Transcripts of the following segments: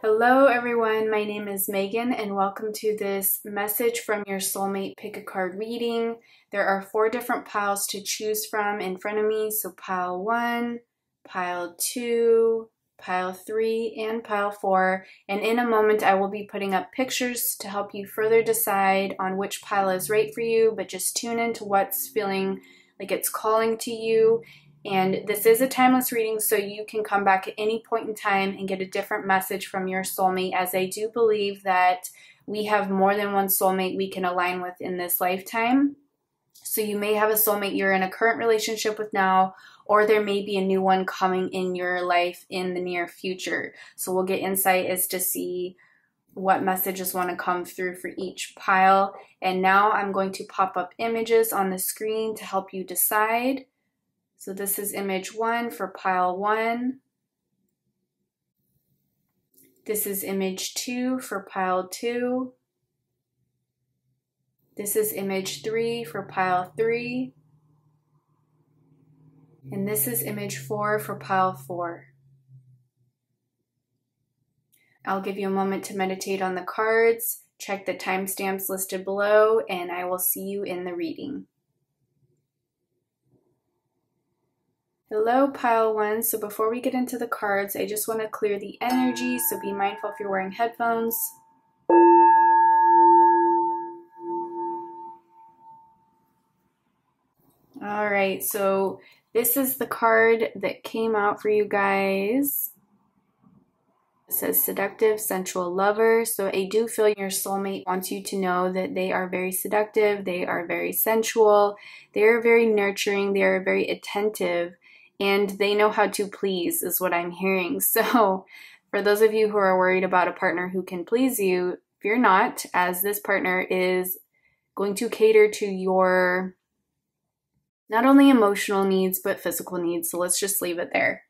Hello everyone, my name is Megan and welcome to this message from your soulmate pick a card reading. There are 4 different piles to choose from in front of me, so pile 1, pile 2, pile 3, and pile 4. And in a moment I will be putting up pictures to help you further decide on which pile is right for you, but just tune into what's feeling like it's calling to you. And this is a timeless reading, so you can come back at any point in time and get a different message from your soulmate, as I do believe that we have more than one soulmate we can align with in this lifetime. So you may have a soulmate you're in a current relationship with now, or there may be a new one coming in your life in the near future. So we'll get insight as to see what messages want to come through for each pile. And now I'm going to pop up images on the screen to help you decide. So this is image 1 for pile 1. This is image 2 for pile 2. This is image 3 for pile 3. And this is image 4 for pile 4. I'll give you a moment to meditate on the cards, check the timestamps listed below, and I will see you in the reading. Hello, pile 1. So before we get into the cards, I just want to clear the energy, so be mindful if you're wearing headphones. All right, so this is the card that came out for you guys. It says seductive, sensual lover. So I do feel your soulmate wants you to know that they are very seductive, they are very sensual, they are very nurturing, they are very attentive, and they know how to please, is what I'm hearing. So for those of you who are worried about a partner who can please you, fear not, as this partner is going to cater to your not only emotional needs, but physical needs. So let's just leave it there.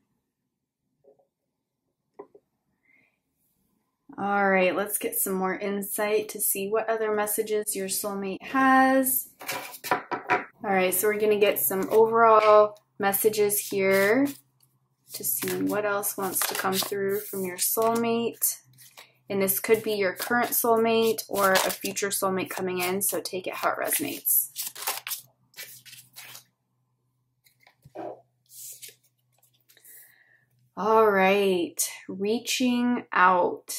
All right, let's get some more insight to see what other messages your soulmate has. All right, so we're gonna get some overall messages here to see what else wants to come through from your soulmate. And this could be your current soulmate or a future soulmate coming in, so take it how it resonates. All right, reaching out.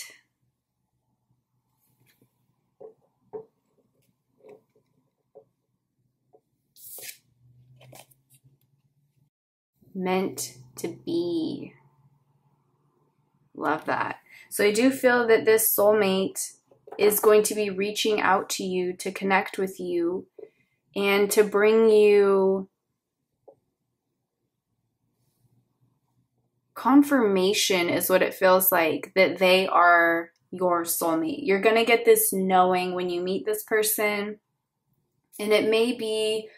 Meant to be. Love that. So I do feel that this soulmate is going to be reaching out to you to connect with you and to bring you confirmation, is what it feels like, that they are your soulmate. You're going to get this knowing when you meet this person, and it may be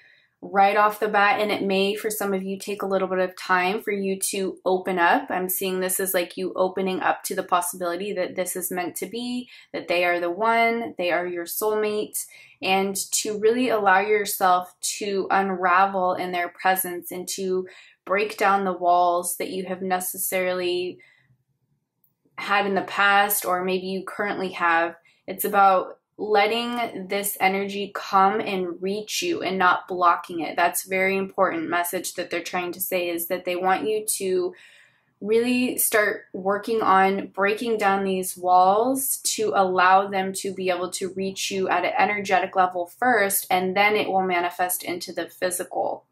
right off the bat, and it may, for some of you, take a little bit of time for you to open up. I'm seeing this as like you opening up to the possibility that this is meant to be, that they are the one, they are your soulmate, and to really allow yourself to unravel in their presence and to break down the walls that you have necessarily had in the past, or maybe you currently have. It's about letting this energy come and reach you and not blocking it. That's a very important message that they're trying to say, is that they want you to really start working on breaking down these walls to allow them to be able to reach you at an energetic level first, and then it will manifest into the physical.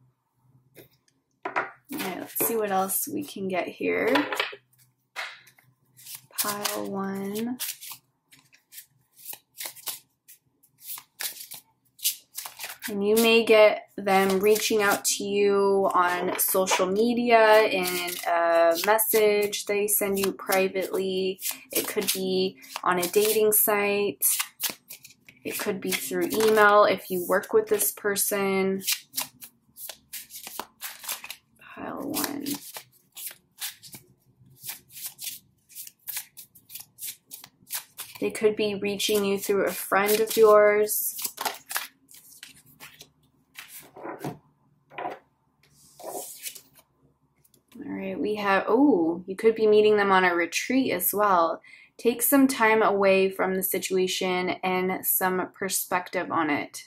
All right, let's see what else we can get here. Pile 1. And you may get them reaching out to you on social media, in a message they send you privately. It could be on a dating site. It could be through email if you work with this person. Pile 1. They could be reaching you through a friend of yours. All right, we have, oh, you could be meeting them on a retreat as well. Take some time away from the situation and some perspective on it.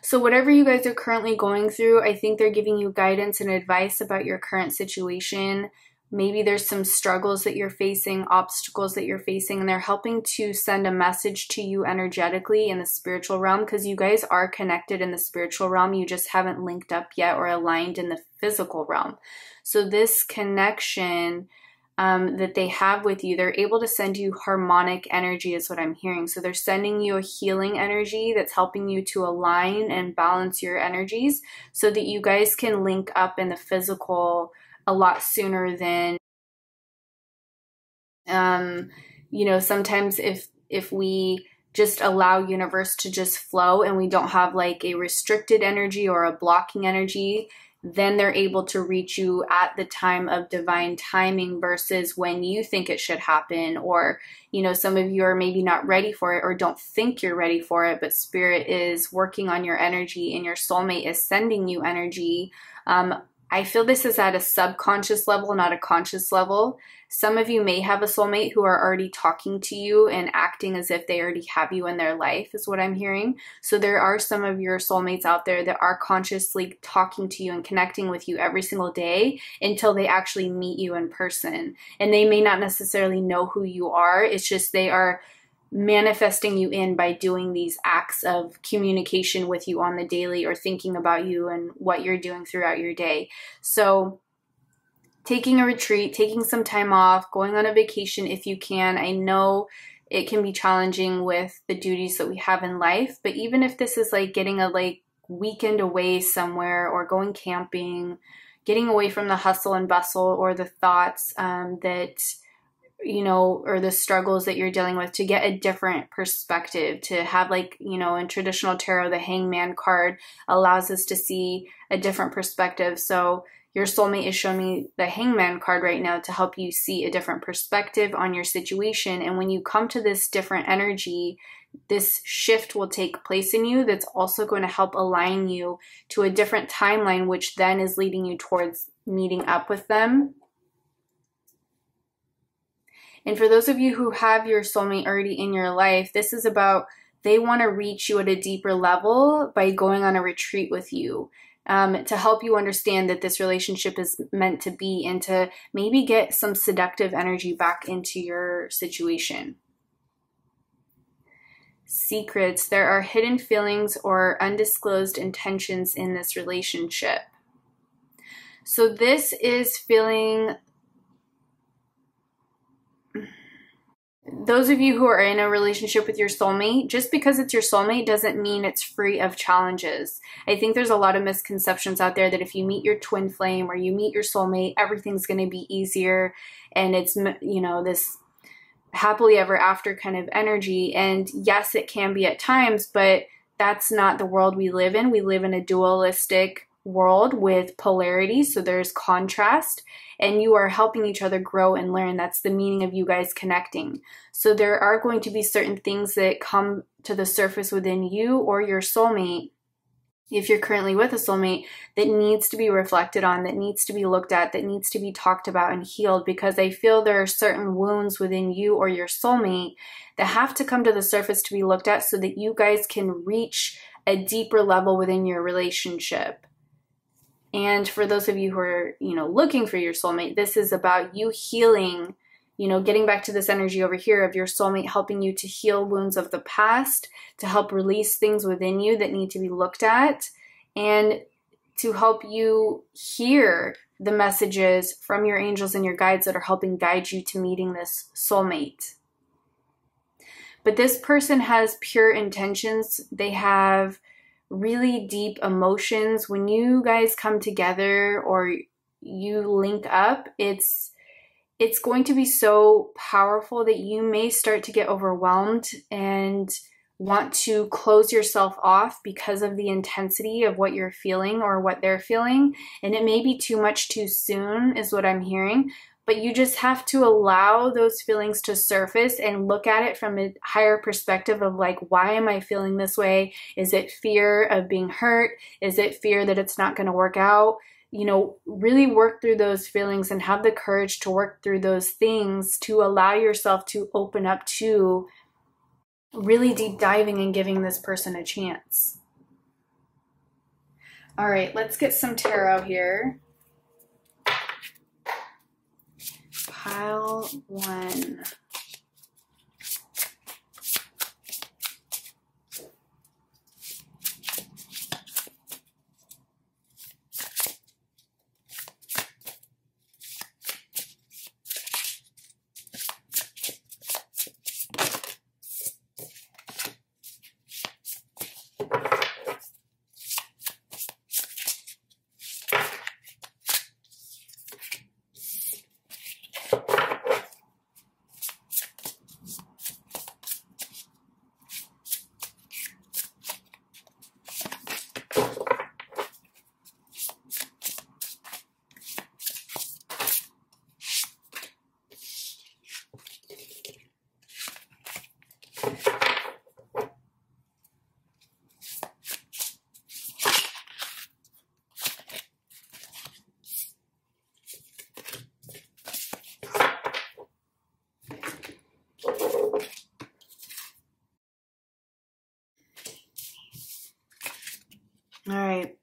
So whatever you guys are currently going through, I think they're giving you guidance and advice about your current situation. Maybe there's some struggles that you're facing, obstacles that you're facing, and they're helping to send a message to you energetically in the spiritual realm, because you guys are connected in the spiritual realm. You just haven't linked up yet or aligned in the physical realm. So this connection that they have with you, they're able to send you harmonic energy is what I'm hearing. So they're sending you a healing energy that's helping you to align and balance your energies so that you guys can link up in the physical a lot sooner than, you know, sometimes if we just allow universe to just flow and we don't have like a restricted energy or a blocking energy, then they're able to reach you at the time of divine timing versus when you think it should happen. Or, you know, some of you are maybe not ready for it or don't think you're ready for it, but spirit is working on your energy and your soulmate is sending you energy. I feel this is at a subconscious level, not a conscious level. Some of you may have a soulmate who are already talking to you and acting as if they already have you in their life, is what I'm hearing. So there are some of your soulmates out there that are consciously talking to you and connecting with you every single day until they actually meet you in person. And they may not necessarily know who you are. It's just they are manifesting you in by doing these acts of communication with you on the daily or thinking about you and what you're doing throughout your day. So taking a retreat, taking some time off, going on a vacation if you can. I know it can be challenging with the duties that we have in life, but even if this is like getting a weekend away somewhere or going camping, getting away from the hustle and bustle or the thoughts that you know, or the struggles that you're dealing with, to get a different perspective, to have like, you know, in traditional tarot, the Hangman card allows us to see a different perspective. So your soulmate is showing me the Hangman card right now to help you see a different perspective on your situation. And when you come to this different energy, this shift will take place in you that's also going to help align you to a different timeline, which then is leading you towards meeting up with them. And for those of you who have your soulmate already in your life, this is about they want to reach you at a deeper level by going on a retreat with you to help you understand that this relationship is meant to be and to maybe get some seductive energy back into your situation. Secrets. There are hidden feelings or undisclosed intentions in this relationship. So this is feeling... Those of you who are in a relationship with your soulmate, just because it's your soulmate doesn't mean it's free of challenges. I think there's a lot of misconceptions out there that if you meet your twin flame or you meet your soulmate, everything's going to be easier and it's, you know, this happily ever after kind of energy. And yes, it can be at times, but that's not the world we live in. We live in a dualistic world with polarity, so there's contrast, and you are helping each other grow and learn. That's the meaning of you guys connecting. So there are going to be certain things that come to the surface within you or your soulmate, if you're currently with a soulmate, that needs to be reflected on, that needs to be looked at, that needs to be talked about and healed, because I feel there are certain wounds within you or your soulmate that have to come to the surface to be looked at so that you guys can reach a deeper level within your relationship. And for those of you who are, you know, looking for your soulmate, this is about you healing, you know, getting back to this energy over here of your soulmate helping you to heal wounds of the past, to help release things within you that need to be looked at, and to help you hear the messages from your angels and your guides that are helping guide you to meeting this soulmate. But this person has pure intentions. They have really deep emotions. When you guys come together or you link up, it's going to be so powerful that you may start to get overwhelmed and want to close yourself off because of the intensity of what you're feeling or what they're feeling. And it may be too much too soon is what I'm hearing. But you just have to allow those feelings to surface and look at it from a higher perspective of like, why am I feeling this way? Is it fear of being hurt? Is it fear that it's not going to work out? you know, really work through those feelings and have the courage to work through those things to allow yourself to open up to really deep diving and giving this person a chance. All right, let's get some tarot here. Pile 1. All right.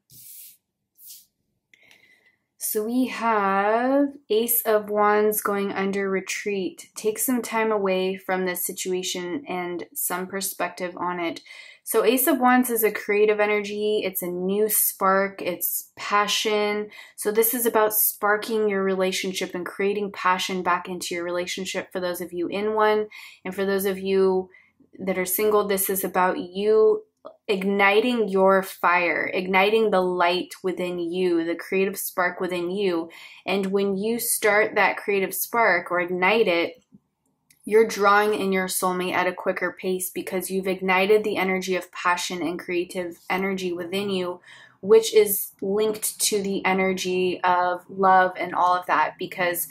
So we have Ace of Wands going under retreat. Take some time away from this situation and some perspective on it. So Ace of Wands is a creative energy. It's a new spark. It's passion. So this is about sparking your relationship and creating passion back into your relationship for those of you in one. And for those of you that are single, this is about you igniting your fire, igniting the light within you, the creative spark within you. And when you start that creative spark or ignite it, you're drawing in your soulmate at a quicker pace because you've ignited the energy of passion and creative energy within you, which is linked to the energy of love and all of that. Because,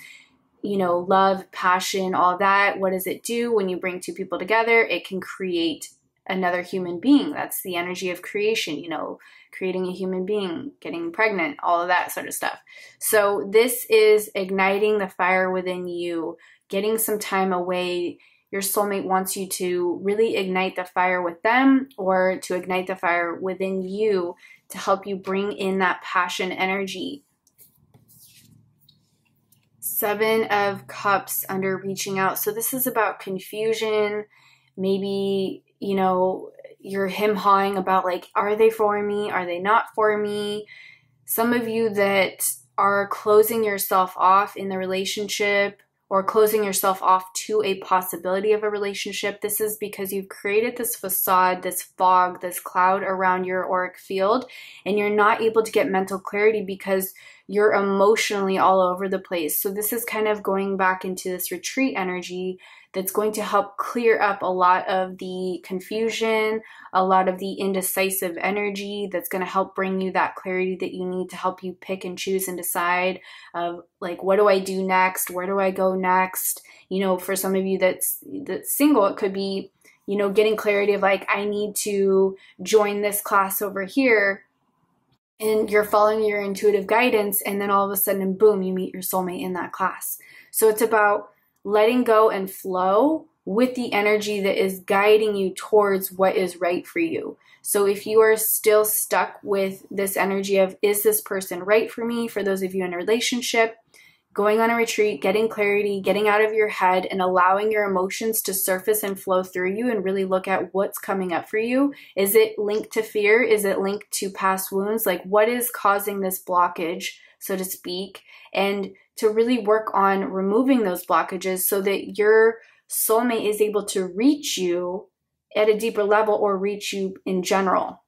you know, love, passion, all that, what does it do when you bring two people together? It can create another human being. That's the energy of creation, you know, creating a human being, getting pregnant, all of that sort of stuff. So this is igniting the fire within you, getting some time away. Your soulmate wants you to really ignite the fire with them or to ignite the fire within you to help you bring in that passion energy. 7 of Cups under reaching out. So this is about confusion. Maybe, you know, you're him-hawing about like, are they for me? Are they not for me? Some of you that are closing yourself off in the relationship or closing yourself off to a possibility of a relationship, this is because you've created this facade, this fog, this cloud around your auric field, and you're not able to get mental clarity because you're emotionally all over the place. So this is kind of going back into this retreat energy that's going to help clear up a lot of the confusion, a lot of the indecisive energy that's going to help bring you that clarity that you need to help you pick and choose and decide of like, what do I do next? Where do I go next? You know, for some of you that's single, it could be, you know, getting clarity of like, I need to join this class over here. And you're following your intuitive guidance, and then all of a sudden, boom, you meet your soulmate in that class. So it's about letting go and flow with the energy that is guiding you towards what is right for you. So if you are still stuck with this energy of, is this person right for me? For those of you in a relationship, going on a retreat, getting clarity, getting out of your head and allowing your emotions to surface and flow through you and really look at what's coming up for you. Is it linked to fear? Is it linked to past wounds? Like, what is causing this blockage, so to speak? And to really work on removing those blockages so that your soulmate is able to reach you at a deeper level or reach you in general.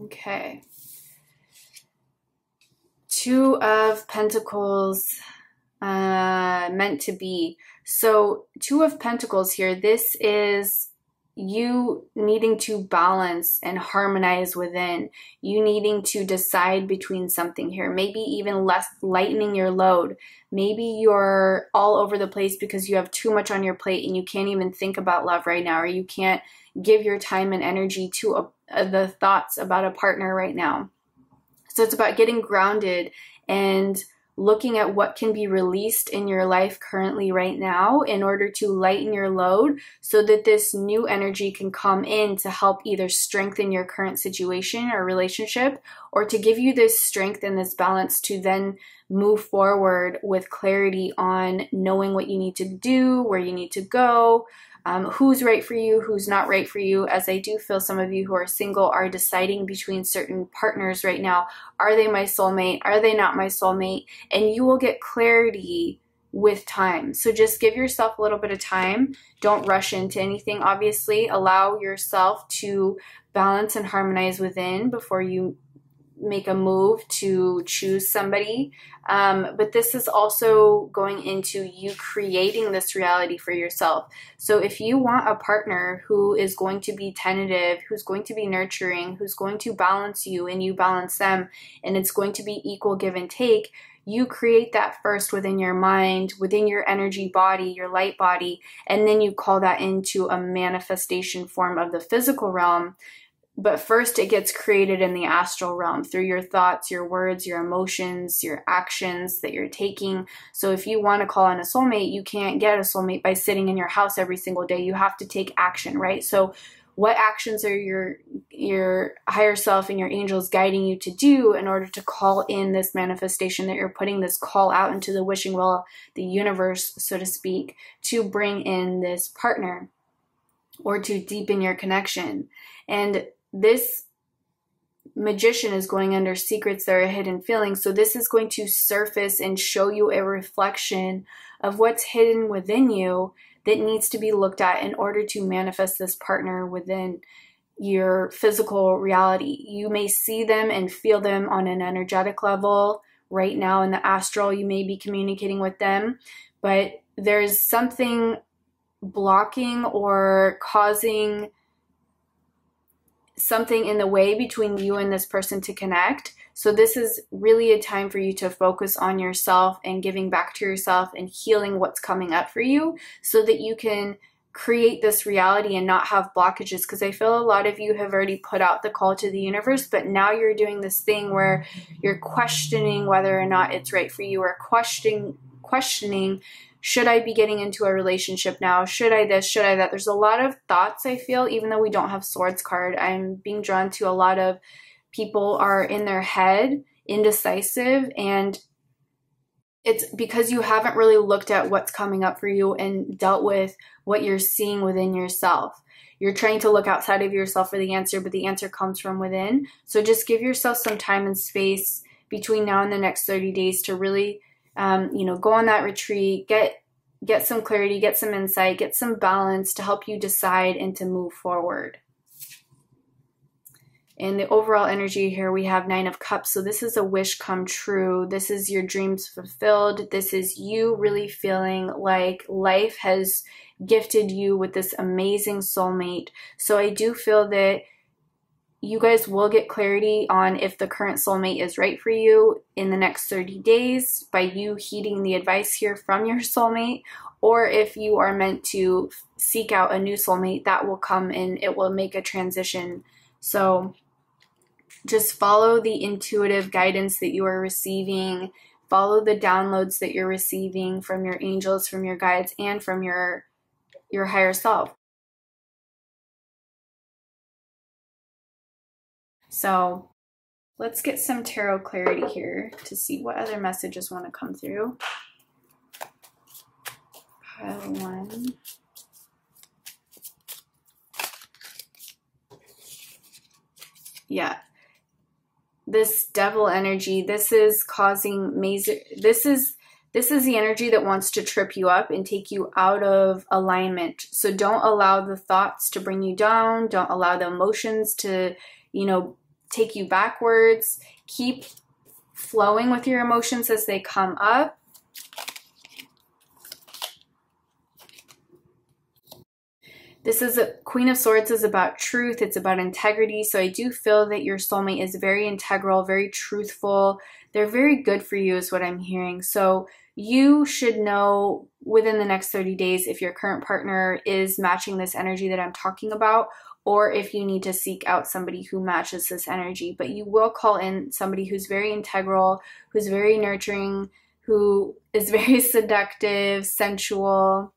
Okay. 2 of Pentacles, meant to be. So 2 of Pentacles here, this is you needing to balance and harmonize within, you needing to decide between something here, maybe even less lightening your load. Maybe you're all over the place because you have too much on your plate and you can't even think about love right now, or you can't give your time and energy to the thoughts about a partner right now. So it's about getting grounded and looking at what can be released in your life currently right now in order to lighten your load so that this new energy can come in to help either strengthen your current situation or relationship, or to give you this strength and this balance to then move forward with clarity on knowing what you need to do, where you need to go, who's right for you, who's not right for you, as I do feel some of you who are single are deciding between certain partners right now. Are they my soulmate? Are they not my soulmate? And you will get clarity with time. So just give yourself a little bit of time. Don't rush into anything, obviously. Allow yourself to balance and harmonize within before you make a move to choose somebody. But this is also going into you creating this reality for yourself. So if you want a partner who is going to be tentative, who's going to be nurturing, who's going to balance you and you balance them, and it's going to be equal give and take, you create that first within your mind, within your energy body, your light body, and then you call that into a manifestation form of the physical realm. But first it gets created in the astral realm through your thoughts, your words, your emotions, your actions that you're taking. So if you want to call on a soulmate, you can't get a soulmate by sitting in your house every single day. You have to take action, right? So what actions are your higher self and your angels guiding you to do in order to call in this manifestation that you're putting this call out into the wishing well, the universe, so to speak, to bring in this partner or to deepen your connection? And this magician is going under secrets that are hidden feelings. So this is going to surface and show you a reflection of what's hidden within you that needs to be looked at in order to manifest this partner within your physical reality. You may see them and feel them on an energetic level right now in the astral. You may be communicating with them, but there's something blocking or causing something in the way between you and this person to connect. So this is really a time for you to focus on yourself and giving back to yourself and healing what's coming up for you so that you can create this reality and not have blockages. Because I feel a lot of you have already put out the call to the universe, but now you're doing this thing where you're questioning whether or not it's right for you, or questioning, should I be getting into a relationship now? Should I this? Should I that? There's a lot of thoughts, I feel, even though we don't have swords card. I'm being drawn to a lot of people are in their head, indecisive, and it's because you haven't really looked at what's coming up for you and dealt with what you're seeing within yourself. You're trying to look outside of yourself for the answer, but the answer comes from within. So just give yourself some time and space between now and the next 30 days to really go on that retreat, get some clarity, get some insight, get some balance to help you decide and to move forward. In the overall energy here, we have 9 of Cups. So this is a wish come true. This is your dreams fulfilled. This is you really feeling like life has gifted you with this amazing soulmate. So I do feel that you guys will get clarity on if the current soulmate is right for you in the next 30 days by you heeding the advice here from your soulmate, or if you are meant to seek out a new soulmate, that will come and it will make a transition. So just follow the intuitive guidance that you are receiving, follow the downloads that you're receiving from your angels, from your guides, and from your higher self. So let's get some tarot clarity here to see what other messages want to come through. Pile 1. Yeah. This devil energy, this is causing major, this is the energy that wants to trip you up and take you out of alignment. So don't allow the thoughts to bring you down. Don't allow the emotions to, take you backwards. Keep flowing with your emotions as they come up. This is a Queen of Swords is about truth. It's about integrity. So I do feel that your soulmate is very integral, very truthful. They're very good for you is what I'm hearing. So you should know within the next 30 days if your current partner is matching this energy that I'm talking about, or if you need to seek out somebody who matches this energy. But you will call in somebody who's very integral, who's very nurturing, who is very seductive, sensual.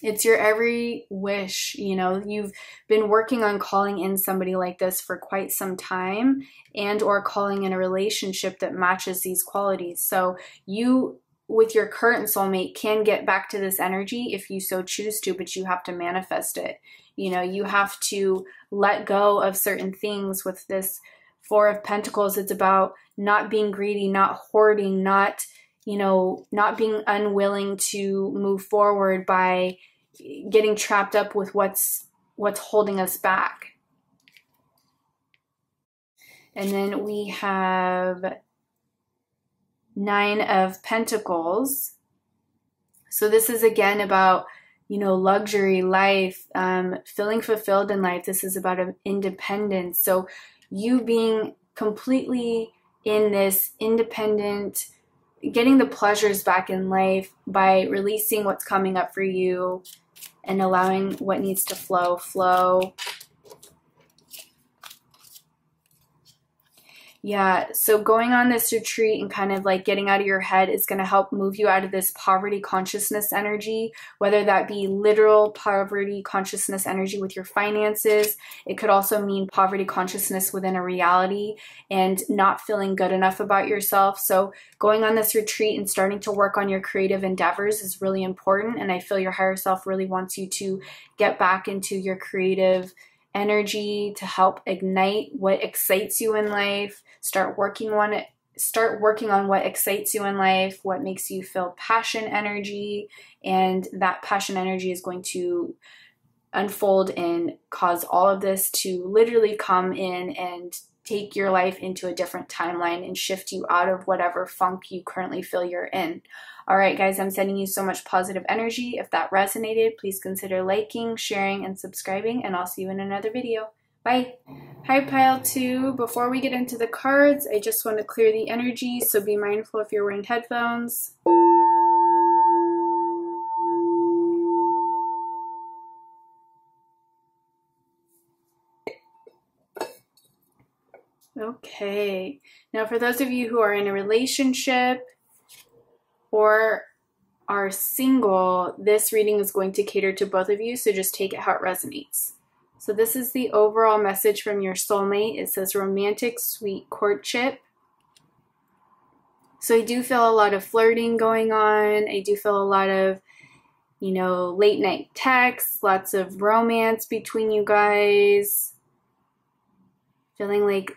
It's your every wish, you know. You've been working on calling in somebody like this for quite some time, and or calling in a relationship that matches these qualities. So you, with your current soulmate, can get back to this energy if you so choose to, but you have to manifest it. You know, you have to let go of certain things. With this Four of Pentacles, it's about not being greedy, not hoarding, not, you know, not being unwilling to move forward by getting trapped up with what's holding us back. And then we have Nine of Pentacles. So this is again about, you know, luxury, life, feeling fulfilled in life. This is about independence. So you being completely in this independent, getting the pleasures back in life by releasing what's coming up for you and allowing what needs to flow. Yeah, so going on this retreat and kind of like getting out of your head is going to help move you out of this poverty consciousness energy, whether that be literal poverty consciousness energy with your finances. It could also mean poverty consciousness within a reality and not feeling good enough about yourself. So going on this retreat and starting to work on your creative endeavors is really important. And I feel your higher self really wants you to get back into your creative energy to help ignite what excites you in life. Start working on what excites you in life, what makes you feel passion energy, and that passion energy is going to unfold and cause all of this to literally come in and take your life into a different timeline and shift you out of whatever funk you currently feel you're in. All right, guys, I'm sending you so much positive energy. If that resonated, please consider liking, sharing, and subscribing, and I'll see you in another video. Bye. Hi, Pile 2. Before we get into the cards, I just want to clear the energy, so be mindful if you're wearing headphones. Okay. Now, for those of you who are in a relationship or are single, this reading is going to cater to both of you, so just take it how it resonates. So this is the overall message from your soulmate. It says romantic, sweet courtship. So I do feel a lot of flirting going on. I do feel a lot of, you know, late night texts, lots of romance between you guys. Feeling like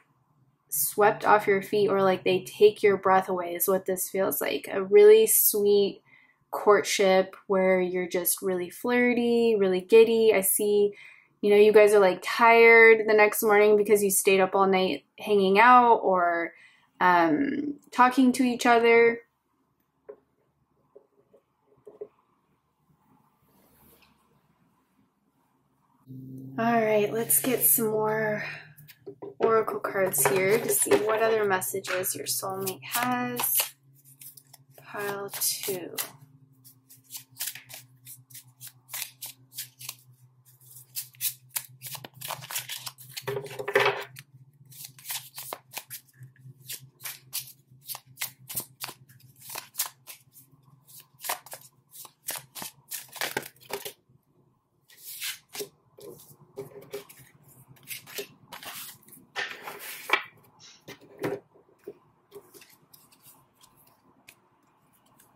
swept off your feet, or like they take your breath away is what this feels like. A really sweet courtship where you're just really flirty, really giddy. I see, you know, you guys are like tired the next morning because you stayed up all night hanging out or talking to each other. All right, let's get some more oracle cards here to see what other messages your soulmate has. Pile 2.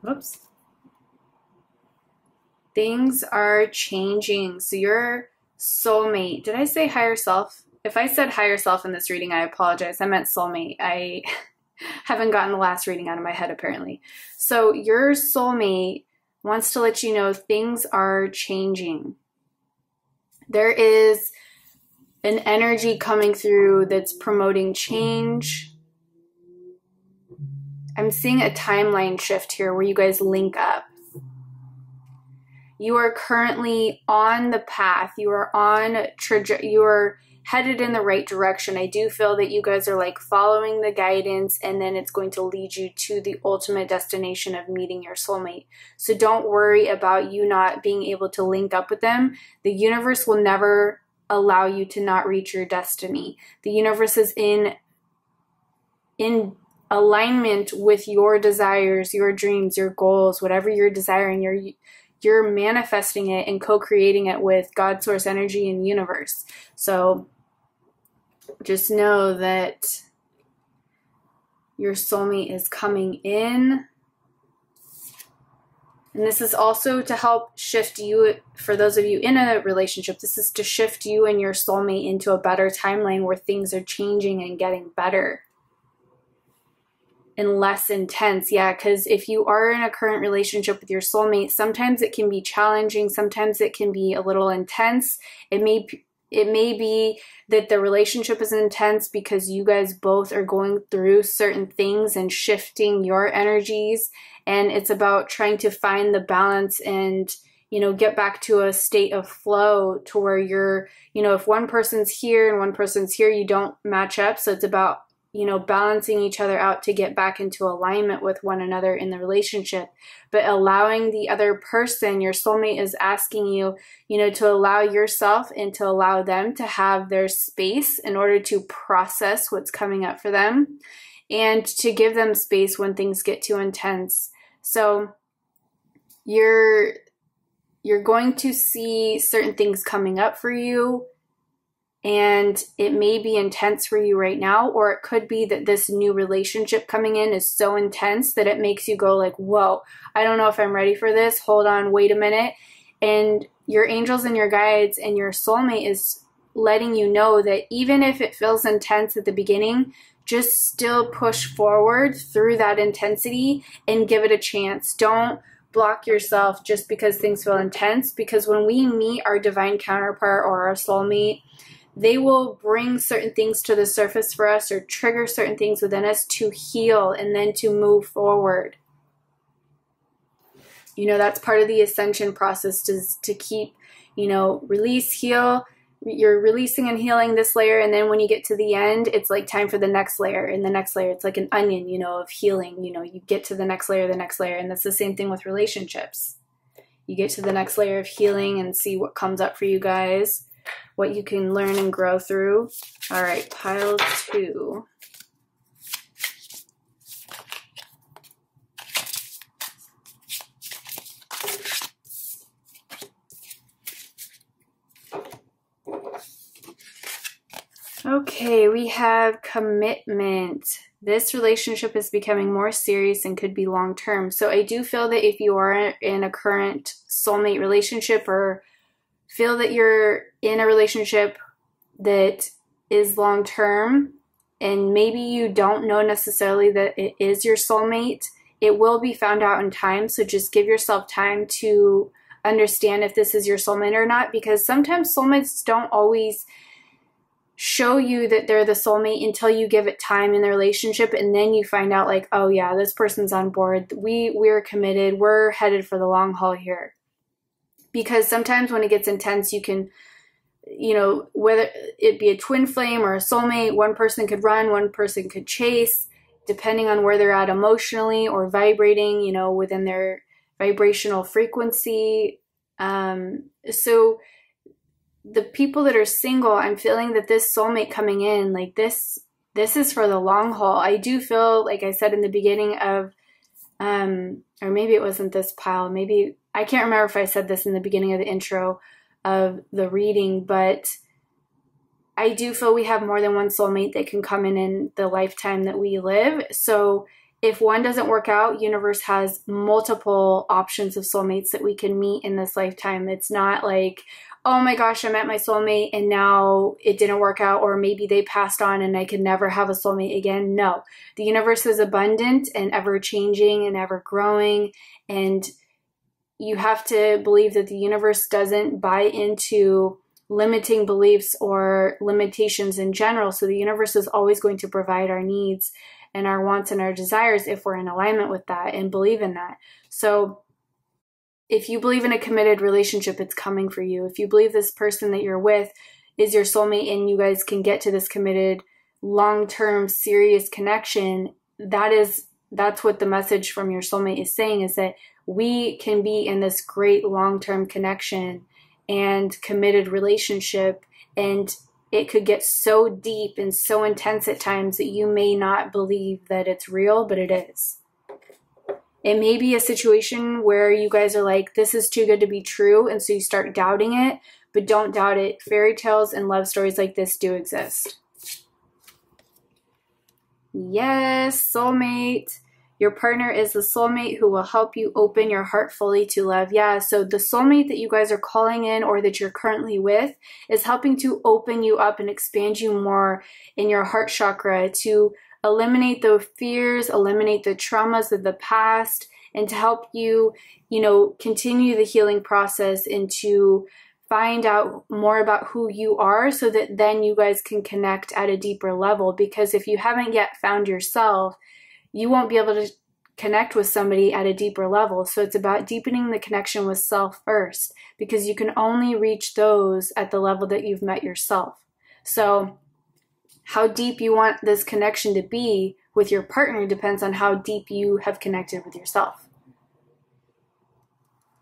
Whoops. Things are changing. So your soulmate, did I say higher self? If I said higher self in this reading, I apologize. I meant soulmate. I haven't gotten the last reading out of my head apparently. So your soulmate wants to let you know things are changing. There is an energy coming through that's promoting change. I'm seeing a timeline shift here where you guys link up. you are currently on the path. You are headed in the right direction. I do feel that you guys are like following the guidance, and then it's going to lead you to the ultimate destination of meeting your soulmate. So don't worry about you not being able to link up with them. The universe will never allow you to not reach your destiny. The universe is in alignment with your desires, your dreams, your goals, whatever you're desiring. You're manifesting it and co-creating it with God, source energy, and universe. So just know that your soulmate is coming in. And this is also to help shift you, for those of you in a relationship, this is to shift you and your soulmate into a better timeline where things are changing and getting better and less intense. Yeah, because if you are in a current relationship with your soulmate, sometimes it can be challenging. Sometimes it can be a little intense. It may be that the relationship is intense because you guys both are going through certain things and shifting your energies. And it's about trying to find the balance and, you know, get back to a state of flow to where you're, you know, if one person's here and one person's here, you don't match up. So it's about, you know, balancing each other out to get back into alignment with one another in the relationship, but allowing the other person, your soulmate is asking you, you know, to allow yourself and to allow them to have their space in order to process what's coming up for them and to give them space when things get too intense. So you're going to see certain things coming up for you, and it may be intense for you right now, or it could be that this new relationship coming in is so intense that it makes you go like, whoa, I don't know if I'm ready for this. Hold on, wait a minute. And your angels and your guides and your soulmate is letting you know that even if it feels intense at the beginning, just still push forward through that intensity and give it a chance. Don't block yourself just because things feel intense, because when we meet our divine counterpart or our soulmate, they will bring certain things to the surface for us or trigger certain things within us to heal and then to move forward. You know, that's part of the ascension process, to keep, you know, release, heal. You're releasing and healing this layer, and then when you get to the end, it's like time for the next layer. And the next layer, it's like an onion, you know, of healing. You know, you get to the next layer, and that's the same thing with relationships. You get to the next layer of healing and see what comes up for you guys, what you can learn and grow through. All right, pile 2. Okay, we have commitment. This relationship is becoming more serious and could be long-term. So I do feel that if you are in a current soulmate relationship, or feel that you're in a relationship that is long-term, and maybe you don't know necessarily that it is your soulmate, it will be found out in time. So just give yourself time to understand if this is your soulmate or not, because sometimes soulmates don't always show you that they're the soulmate until you give it time in the relationship, and then you find out like, oh yeah, this person's on board. We're committed. We're headed for the long haul here. Because sometimes when it gets intense, you can, you know, whether it be a twin flame or a soulmate, one person could run, one person could chase, depending on where they're at emotionally or vibrating, you know, within their vibrational frequency. So the people that are single, I'm feeling that this soulmate coming in, like this is for the long haul. I do feel, like I said in the beginning of, or maybe it wasn't this pile, maybe, I can't remember if I said this in the beginning of the intro of the reading, but I do feel we have more than one soulmate that can come in the lifetime that we live. So if one doesn't work out, universe has multiple options of soulmates that we can meet in this lifetime. It's not like, oh my gosh, I met my soulmate and now it didn't work out, or maybe they passed on and I could never have a soulmate again. No, the universe is abundant and ever changing and ever growing, and you have to believe that the universe doesn't buy into limiting beliefs or limitations in general. So the universe is always going to provide our needs and our wants and our desires if we're in alignment with that and believe in that. So if you believe in a committed relationship, it's coming for you. If you believe this person that you're with is your soulmate and you guys can get to this committed, long-term, serious connection, that's what the message from your soulmate is saying, is that we can be in this great long-term connection and committed relationship, and it could get so deep and so intense at times that you may not believe that it's real, but it is. It may be a situation where you guys are like, this is too good to be true, and so you start doubting it, but don't doubt it. Fairy tales and love stories like this do exist. Yes, soulmate. Your partner is the soulmate who will help you open your heart fully to love. Yeah, so the soulmate that you guys are calling in or that you're currently with is helping to open you up and expand you more in your heart chakra, to eliminate the fears, eliminate the traumas of the past, and to help you, continue the healing process and to find out more about who you are, so that then you guys can connect at a deeper level. Because if you haven't yet found yourself, you won't be able to connect with somebody at a deeper level. So it's about deepening the connection with self first, because you can only reach those at the level that you've met yourself. So how deep you want this connection to be with your partner depends on how deep you have connected with yourself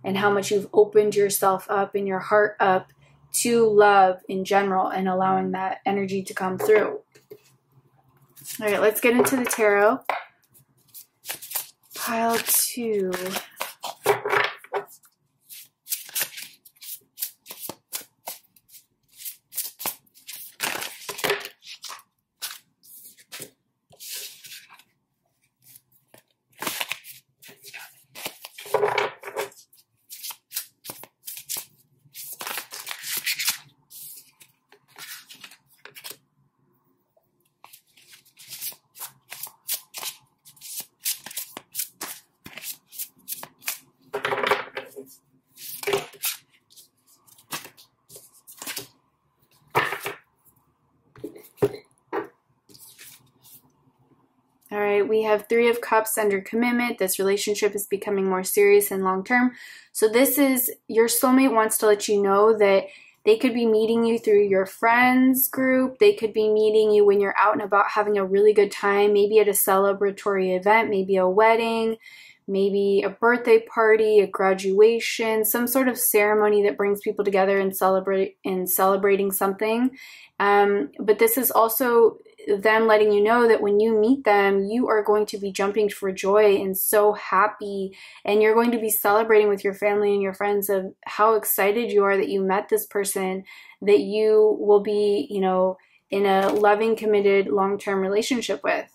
and how much you've opened yourself up and your heart up to love in general and allowing that energy to come through. All right, let's get into the tarot. Pile 2. All right, we have 3 of Cups under commitment. This relationship is becoming more serious and long-term. So this is, your soulmate wants to let you know that they could be meeting you through your friends group. They could be meeting you when you're out and about having a really good time, maybe at a celebratory event, maybe a wedding, maybe a birthday party, a graduation, some sort of ceremony that brings people together and celebrating something. But this is also them letting you know that when you meet them, you are going to be jumping for joy and so happy, and you're going to be celebrating with your family and your friends of how excited you are that you met this person, that you will be, in a loving, committed, long-term relationship with.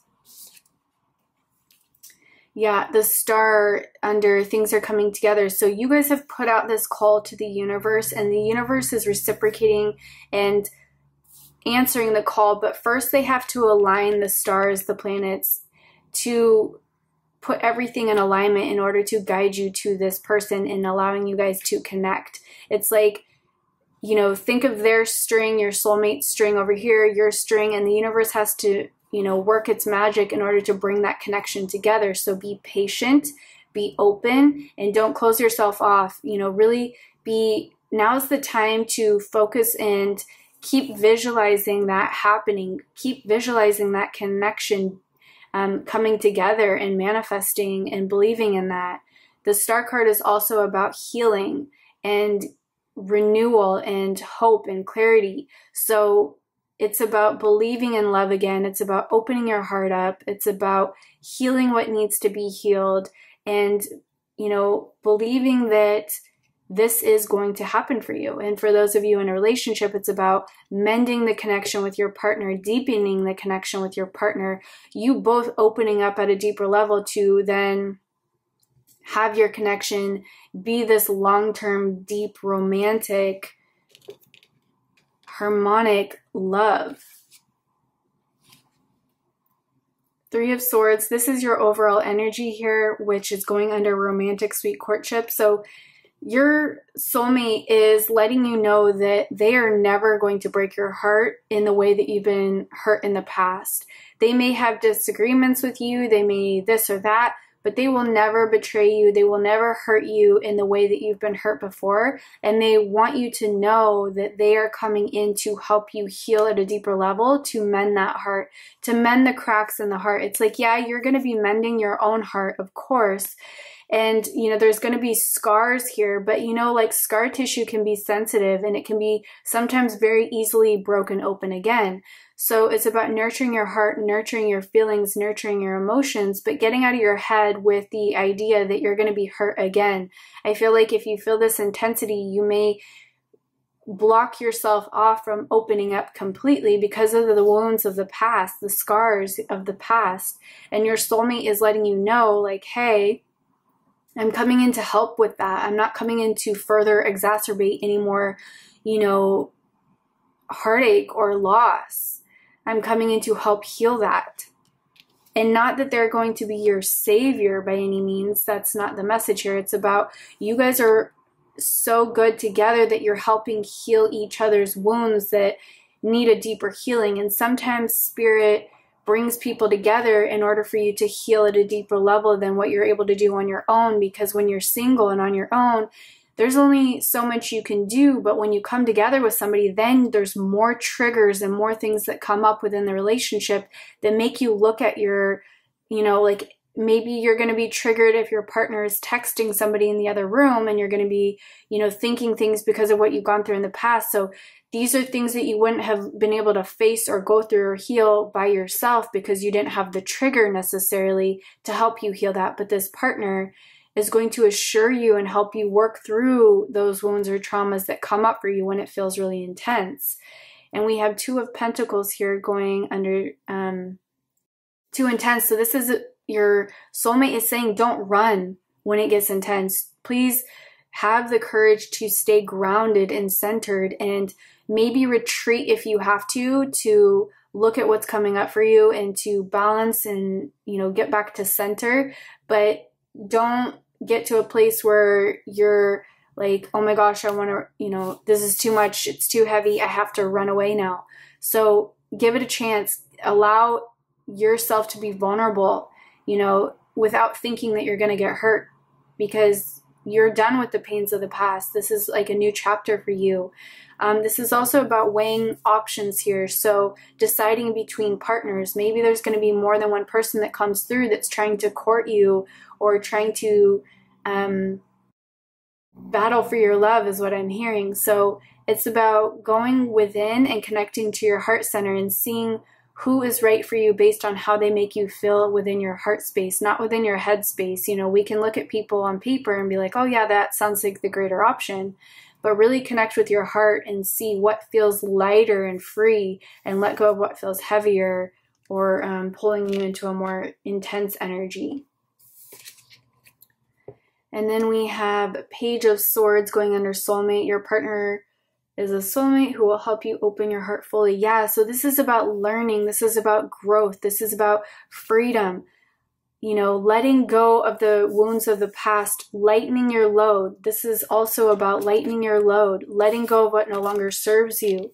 Yeah, the star under things are coming together. So you guys have put out this call to the universe, and the universe is reciprocating and answering the call. But first they have to align the stars, the planets, to put everything in alignment in order to guide you to this person and allowing you guys to connect. It's like, think of their string, your soulmate's string over here, your string, and the universe has to work its magic in order to bring that connection together. So be patient, be open, and don't close yourself off. Really now's the time to focus and keep visualizing that happening. Keep visualizing that connection coming together and manifesting and believing in that. The star card is also about healing and renewal and hope and clarity. So it's about believing in love again. It's about opening your heart up. It's about healing what needs to be healed and, believing that this is going to happen for you. And for those of you in a relationship, it's about mending the connection with your partner, deepening the connection with your partner, you both opening up at a deeper level to then have your connection be this long-term, deep, romantic, harmonic love. 3 of Swords, this is your overall energy here, which is going under romantic sweet courtship. So your soulmate is letting you know that they are never going to break your heart in the way that you've been hurt in the past. They may have disagreements with you, they may this or that, but they will never betray you. They will never hurt you in the way that you've been hurt before. And they want you to know that they are coming in to help you heal at a deeper level, to mend that heart, to mend the cracks in the heart. It's like, yeah, you're going to be mending your own heart, of course. And, you know, there's going to be scars here, but, you know, like scar tissue can be sensitive and it can be sometimes very easily broken open again. So it's about nurturing your heart, nurturing your feelings, nurturing your emotions, but getting out of your head with the idea that you're going to be hurt again. I feel like if you feel this intensity, you may block yourself off from opening up completely because of the wounds of the past, the scars of the past. And your soulmate is letting you know, like, hey, I'm coming in to help with that. I'm not coming in to further exacerbate any more, you know, heartache or loss. I'm coming in to help heal that. And not that they're going to be your savior by any means. That's not the message here. It's about you guys are so good together that you're helping heal each other's wounds that need a deeper healing. And sometimes spirit brings people together in order for you to heal at a deeper level than what you're able to do on your own, because when you're single and on your own, there's only so much you can do. But when you come together with somebody, then there's more triggers and more things that come up within the relationship that make you look at your, you know, like maybe you're going to be triggered if your partner is texting somebody in the other room and you're going to be, you know, thinking things because of what you've gone through in the past. So these are things that you wouldn't have been able to face or go through or heal by yourself because you didn't have the trigger necessarily to help you heal that. But this partner is going to assure you and help you work through those wounds or traumas that come up for you when it feels really intense. And we have Two of Pentacles here going under too intense. So this is your soulmate is saying, don't run when it gets intense. Please have the courage to stay grounded and centered, and maybe retreat if you have to look at what's coming up for you and to balance and, you know, get back to center. But don't get to a place where you're like, oh my gosh, I want to, you know, this is too much. It's too heavy. I have to run away now. So give it a chance. Allow yourself to be vulnerable, you know, without thinking that you're going to get hurt, because you're done with the pains of the past. This is like a new chapter for you. This is also about weighing options here. So deciding between partners. Maybe there's going to be more than one person that comes through that's trying to court you or trying to battle for your love is what I'm hearing. So it's about going within and connecting to your heart center and seeing who is right for you based on how they make you feel within your heart space, not within your head space. You know, we can look at people on paper and be like, oh yeah, that sounds like the greater option. But really connect with your heart and see what feels lighter and free, and let go of what feels heavier or pulling you into a more intense energy. And then we have Page of Swords going under soulmate. Your partner is a soulmate who will help you open your heart fully. Yeah, so this is about learning. This is about growth. This is about freedom. You know, letting go of the wounds of the past, lightening your load. This is also about lightening your load, letting go of what no longer serves you,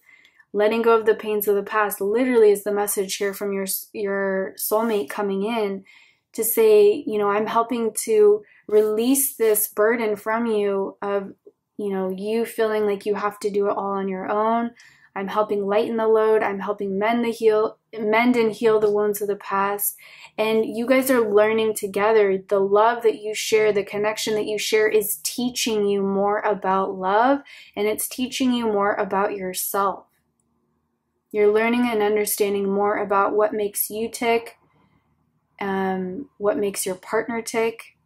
letting go of the pains of the past. Literally is the message here from your soulmate coming in to say, you know, I'm helping to release this burden from you of, you know, you feeling like you have to do it all on your own. I'm helping lighten the load. I'm helping mend and heal the wounds of the past. And you guys are learning together. The love that you share, the connection that you share is teaching you more about love, and it's teaching you more about yourself. You're learning and understanding more about what makes you tick, what makes your partner tick,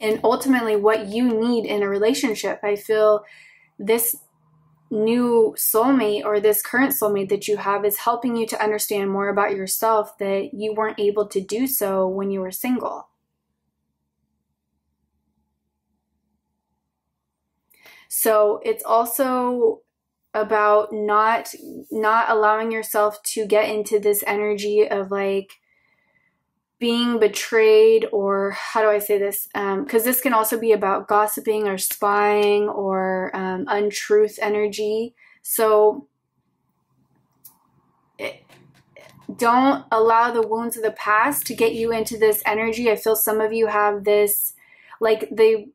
and ultimately what you need in a relationship. I feel this new soulmate or this current soulmate that you have is helping you to understand more about yourself that you weren't able to do so when you were single. So it's also about not allowing yourself to get into this energy of like being betrayed, or how do I say this? Because this can also be about gossiping or spying or untruth energy. So don't allow the wounds of the past to get you into this energy. I feel some of you have this, like they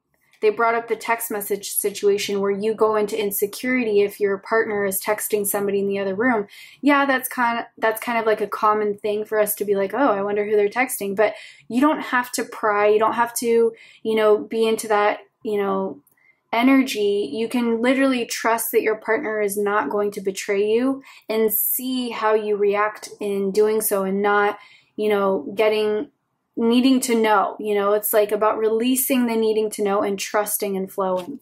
brought up the text message situation where you go into insecurity if your partner is texting somebody in the other room. Yeah, that's kind of like a common thing for us to be like, oh, I wonder who they're texting. But you don't have to pry. You don't have to, be into that, energy. You can literally trust that your partner is not going to betray you and see how you react in doing so, and not, needing to know. It's like about releasing the needing to know and trusting and flowing.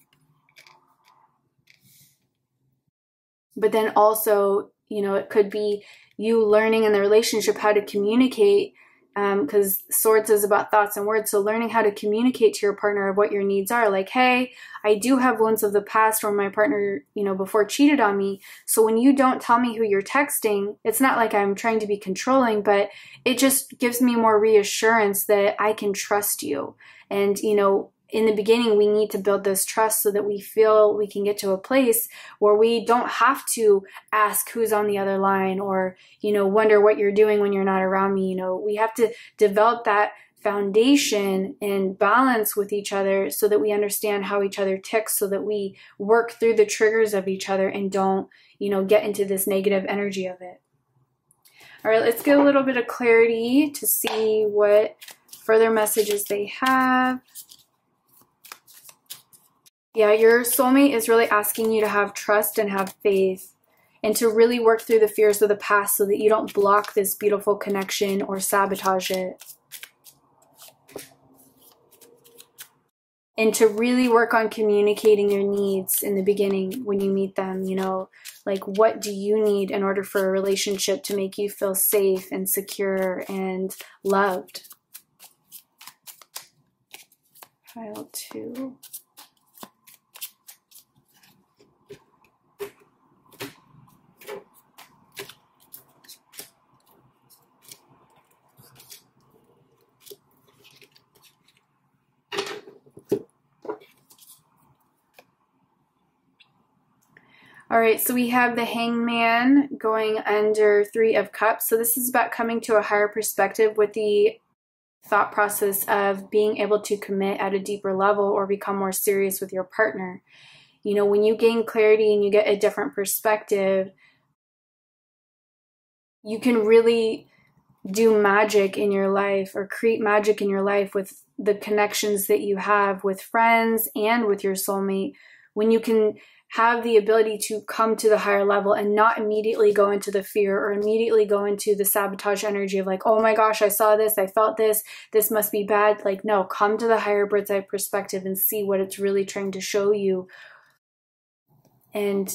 But then also, it could be you learning in the relationship how to communicate, because Swords is about thoughts and words. So learning how to communicate to your partner of what your needs are. Like, hey, I do have wounds of the past where my partner, before cheated on me. So when you don't tell me who you're texting, it's not like I'm trying to be controlling, but it just gives me more reassurance that I can trust you. And, in the beginning, we need to build this trust so that we feel we can get to a place where we don't have to ask who's on the other line or, wonder what you're doing when you're not around me. We have to develop that foundation and balance with each other so that we understand how each other ticks, so that we work through the triggers of each other and don't, get into this negative energy of it. All right, let's get a little bit of clarity to see what further messages they have. Yeah, your soulmate is really asking you to have trust and have faith and to really work through the fears of the past so that you don't block this beautiful connection or sabotage it. And to really work on communicating your needs in the beginning when you meet them, like what do you need in order for a relationship to make you feel safe and secure and loved? Pile 2. All right, so we have the Hangman going under 3 of Cups. So this is about coming to a higher perspective with the thought process of being able to commit at a deeper level or become more serious with your partner. When you gain clarity and you get a different perspective, you can really do magic in your life or create magic in your life with the connections that you have with friends and with your soulmate, when you can have the ability to come to the higher level and not immediately go into the fear or immediately go into the sabotage energy of like, oh my gosh, I saw this, I felt this must be bad. Like, no, come to the higher bird's eye perspective and see what it's really trying to show you. And,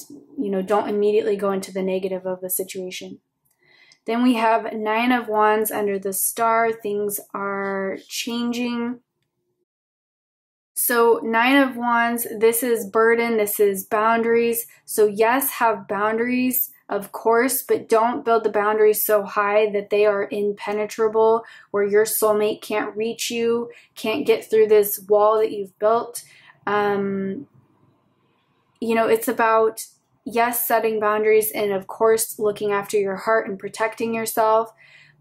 don't immediately go into the negative of the situation. Then we have 9 of Wands under the Star. Things are changing. So 9 of Wands, this is burden, this is boundaries. So yes, have boundaries, of course, but don't build the boundaries so high that they are impenetrable, where your soulmate can't reach you, can't get through this wall that you've built. It's about, yes, setting boundaries and of course looking after your heart and protecting yourself,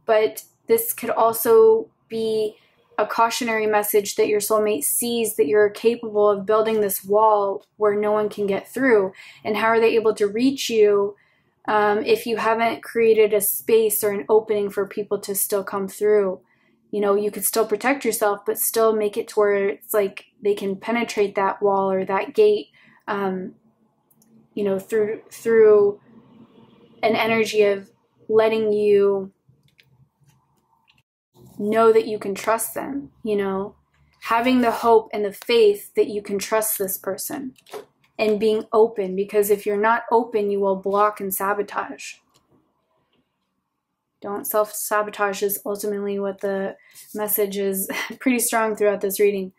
but this could also be a cautionary message that your soulmate sees that you're capable of building this wall where no one can get through. And how are they able to reach you if you haven't created a space or an opening for people to still come through? You could still protect yourself, but still make it to where it's like they can penetrate that wall or that gate, through an energy of letting you know that you can trust them, having the hope and the faith that you can trust this person and being open, because if you're not open, you will block and sabotage. Don't self-sabotage is ultimately what the message is pretty strong throughout this reading.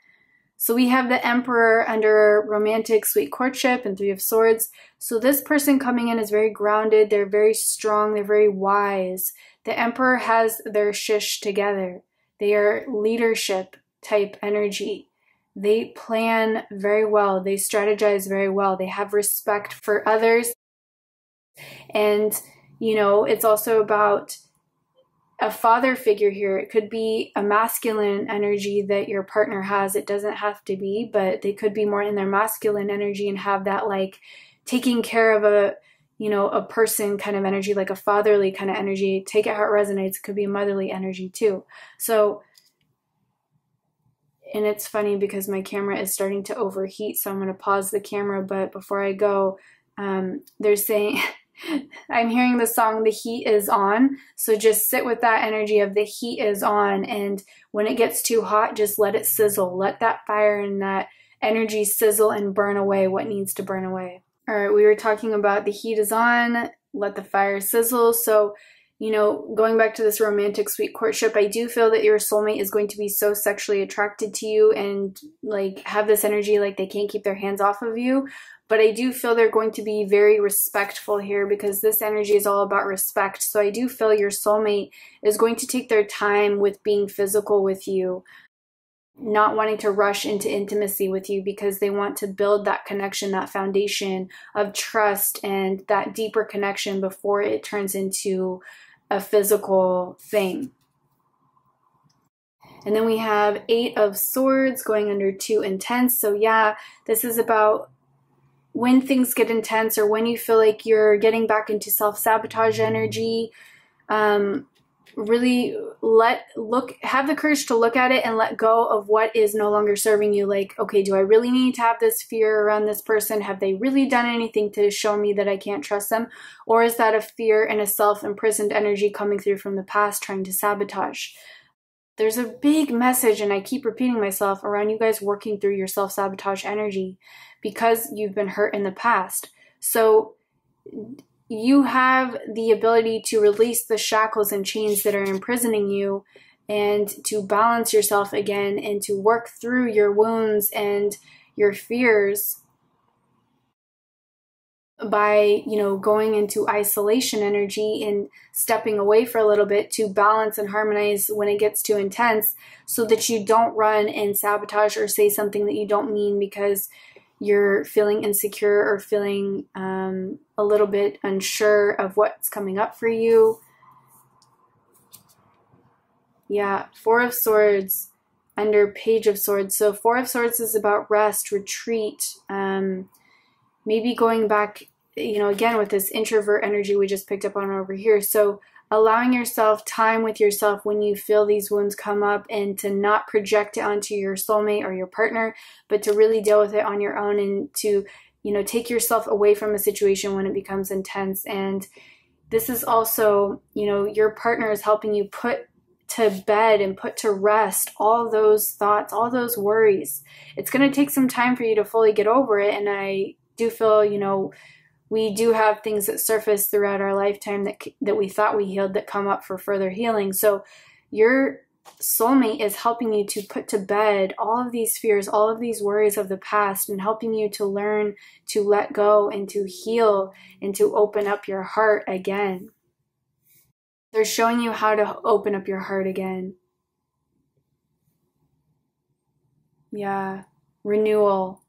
So we have the Emperor under romantic sweet courtship and 3 of Swords. So this person coming in is very grounded. They're very strong. They're very wise. The Emperor has their shish together. They are leadership type energy. They plan very well. They strategize very well. They have respect for others. And, it's also about a father figure here. It could be a masculine energy that your partner has. It doesn't have to be, but they could be more in their masculine energy and have that like taking care of a, you know, a person kind of energy, like a fatherly kind of energy. Take it how it resonates. It could be a motherly energy too. So, and it's funny because my camera is starting to overheat, so I'm going to pause the camera. But before I go, they're saying, I'm hearing the song, The Heat Is On. So just sit with that energy of the heat is on. And when it gets too hot, just let it sizzle. Let that fire and that energy sizzle and burn away what needs to burn away. All right, we were talking about the heat is on, let the fire sizzle. So, you know, going back to this romantic sweet courtship, I do feel that your soulmate is going to be so sexually attracted to you and like have this energy like they can't keep their hands off of you. But I do feel they're going to be very respectful here because this energy is all about respect. So I do feel your soulmate is going to take their time with being physical with you, not wanting to rush into intimacy with you because they want to build that connection, that foundation of trust and that deeper connection before it turns into a physical thing. And then we have 8 of Swords going under 2 intense. So yeah, this is about when things get intense or when you feel like you're getting back into self-sabotage energy. Really have the courage to look at it and let go of what is no longer serving you. Like, okay, do I really need to have this fear around this person? Have they really done anything to show me that I can't trust them? Or is that a fear and a self-imprisoned energy coming through from the past trying to sabotage? There's a big message, and I keep repeating myself, around you guys working through your self-sabotage energy because you've been hurt in the past. So you have the ability to release the shackles and chains that are imprisoning you and to balance yourself again and to work through your wounds and your fears by, you know, going into isolation energy and stepping away for a little bit to balance and harmonize when it gets too intense so that you don't run and sabotage or say something that you don't mean because you're feeling insecure or feeling a little bit unsure of what's coming up for you. Yeah, 4 of Swords under Page of Swords. So 4 of Swords is about rest, retreat, maybe going back, you know, again with this introvert energy we just picked up on over here. So allowing yourself time with yourself when you feel these wounds come up and to not project it onto your soulmate or your partner, but to really deal with it on your own and to, you know, take yourself away from a situation when it becomes intense. And this is also, you know, your partner is helping you put to bed and put to rest all those thoughts, all those worries. It's going to take some time for you to fully get over it. And I do feel, you know, we do have things that surface throughout our lifetime that we thought we healed that come up for further healing. So your soulmate is helping you to put to bed all of these fears, all of these worries of the past, and helping you to learn to let go and to heal and to open up your heart again. They're showing you how to open up your heart again. Yeah, renewal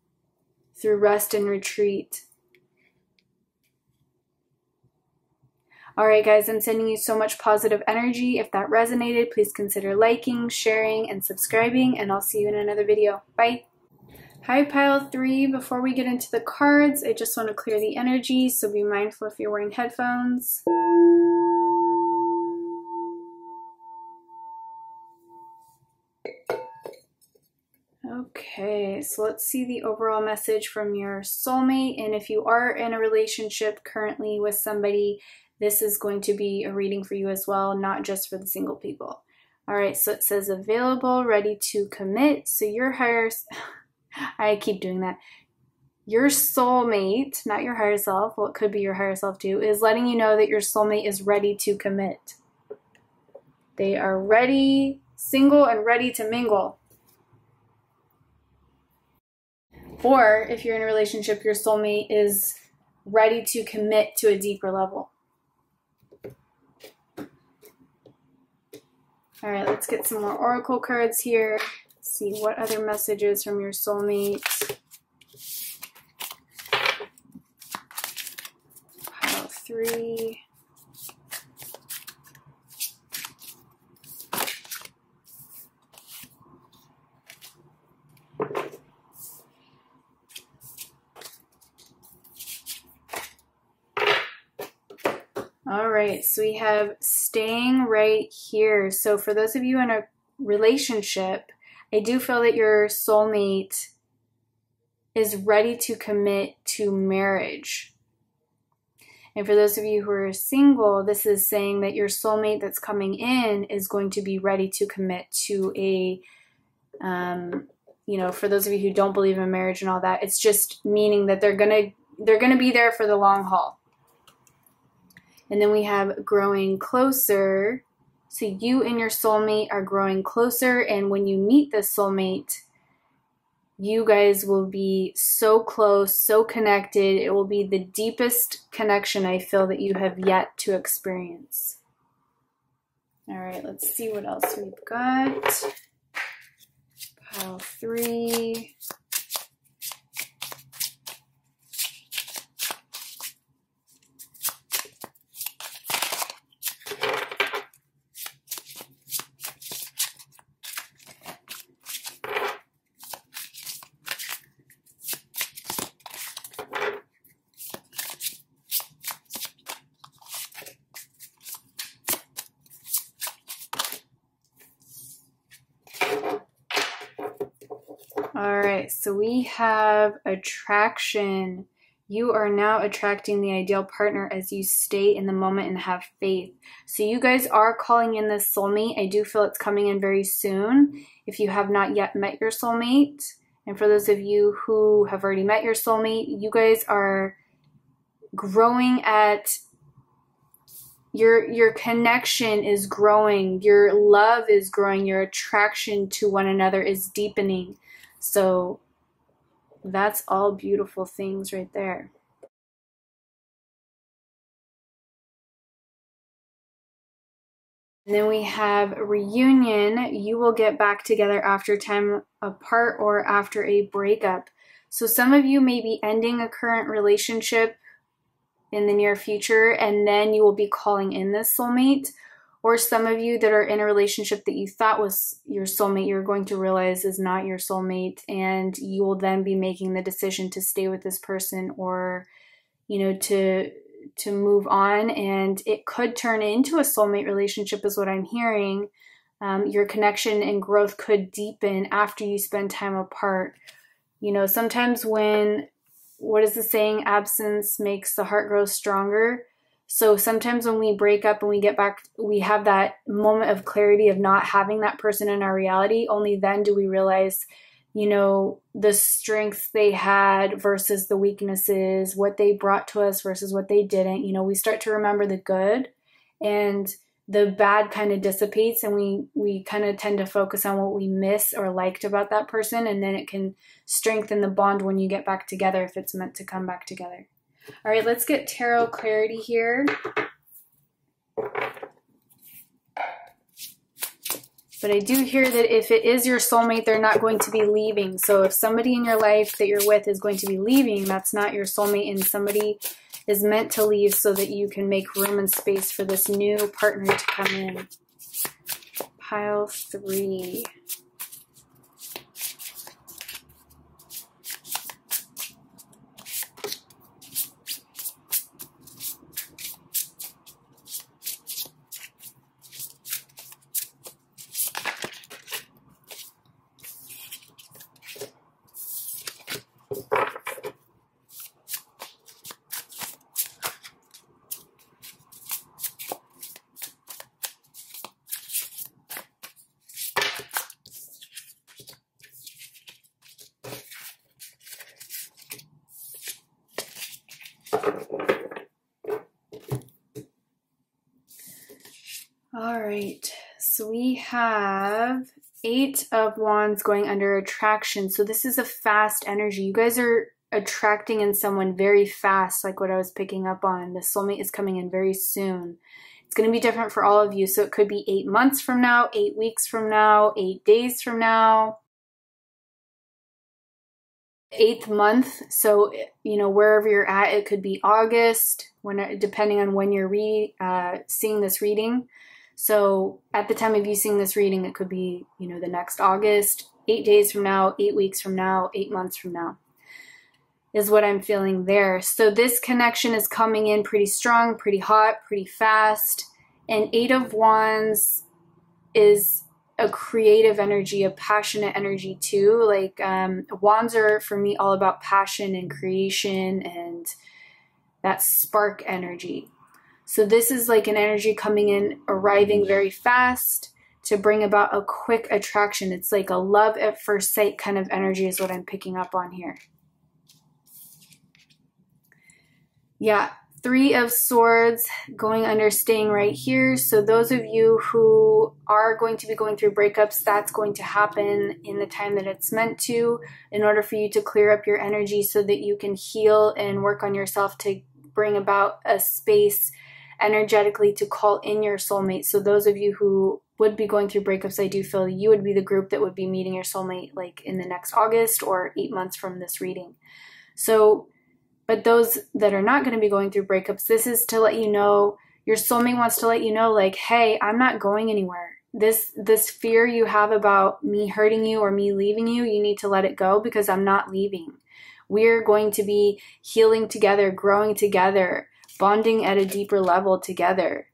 through rest and retreat. All right, guys, I'm sending you so much positive energy. If that resonated, please consider liking, sharing, and subscribing, and I'll see you in another video. Bye. Hi, Pile 3. Before we get into the cards, I just want to clear the energy, so be mindful if you're wearing headphones. Okay, so let's see the overall message from your soulmate. And if you are in a relationship currently with somebody, this is going to be a reading for you as well, not just for the single people. All right, so it says available, ready to commit. So your higher, I keep doing that. Your soulmate, not your higher self, well, it could be your higher self too, is letting you know that your soulmate is ready to commit. They are ready, single and ready to mingle. Or if you're in a relationship, your soulmate is ready to commit to a deeper level. All right, let's get some more oracle cards here. Let's see what other messages from your soulmate. Pile 3. All right, so we have staying right here. So for those of you in a relationship, I do feel that your soulmate is ready to commit to marriage. And for those of you who are single, this is saying that your soulmate that's coming in is going to be ready to commit to a, you know, for those of you who don't believe in marriage and all that, it's just meaning that they're gonna be there for the long haul. And then we have growing closer. So you and your soulmate are growing closer, and when you meet this soulmate, you guys will be so close, so connected. It will be the deepest connection I feel that you have yet to experience. All right, let's see what else we've got. Pile 3. All right, so we have attraction. You are now attracting the ideal partner as you stay in the moment and have faith. So you guys are calling in this soulmate. I do feel it's coming in very soon if you have not yet met your soulmate. And for those of you who have already met your soulmate, you guys are growing at your connection is growing, your love is growing, your attraction to one another is deepening. So that's all beautiful things right there. And then we have reunion. You will get back together after time apart or after a breakup. So some of you may be ending a current relationship in the near future, and then you will be calling in this soulmate. Or some of you that are in a relationship that you thought was your soulmate, you're going to realize is not your soulmate, and you will then be making the decision to stay with this person or, you know, to move on. And it could turn into a soulmate relationship is what I'm hearing. Your connection and growth could deepen after you spend time apart. You know, sometimes what is the saying? Absence makes the heart grow stronger. So sometimes when we break up and we get back, we have that moment of clarity of not having that person in our reality. Only then do we realize, you know, the strengths they had versus the weaknesses, what they brought to us versus what they didn't. You know, we start to remember the good, and the bad kind of dissipates, and we kind of tend to focus on what we miss or liked about that person. And then it can strengthen the bond when you get back together if it's meant to come back together. All right, let's get tarot clarity here. But I do hear that if it is your soulmate, they're not going to be leaving. So if somebody in your life that you're with is going to be leaving, that's not your soulmate, and somebody is meant to leave so that you can make room and space for this new partner to come in. Pile 3. All right, so we have 8 of Wands going under attraction. So this is a fast energy. You guys are attracting in someone very fast, like what I was picking up on. The soulmate is coming in very soon. It's going to be different for all of you. So it could be 8 months from now, 8 weeks from now, 8 days from now. 8th month, so you know, wherever you're at, it could be August, depending on when you're seeing this reading. So at the time of you seeing this reading, it could be, you know, the next August, 8 days from now, 8 weeks from now, 8 months from now. is what I'm feeling there. So this connection is coming in pretty strong, pretty hot, pretty fast. And 8 of Wands is a creative energy, a passionate energy too. Like Wands are for me all about passion and creation and that spark energy. So this is like an energy coming in, arriving very fast to bring about a quick attraction. It's like a love at first sight kind of energy is what I'm picking up on here. Yeah, 3 of Swords going under, staying right here. So those of you who are going to be going through breakups, that's going to happen in the time that it's meant to, in order for you to clear up your energy so that you can heal and work on yourself to bring about a space energetically to call in your soulmate. So those of you who would be going through breakups, I do feel you would be the group that would be meeting your soulmate like in the next August or 8 months from this reading. So, but those that are not going to be going through breakups, this is to let you know, your soulmate wants to let you know like, hey, I'm not going anywhere. This fear you have about me hurting you or me leaving you, you need to let it go because I'm not leaving. We're going to be healing together, growing together, bonding at a deeper level together.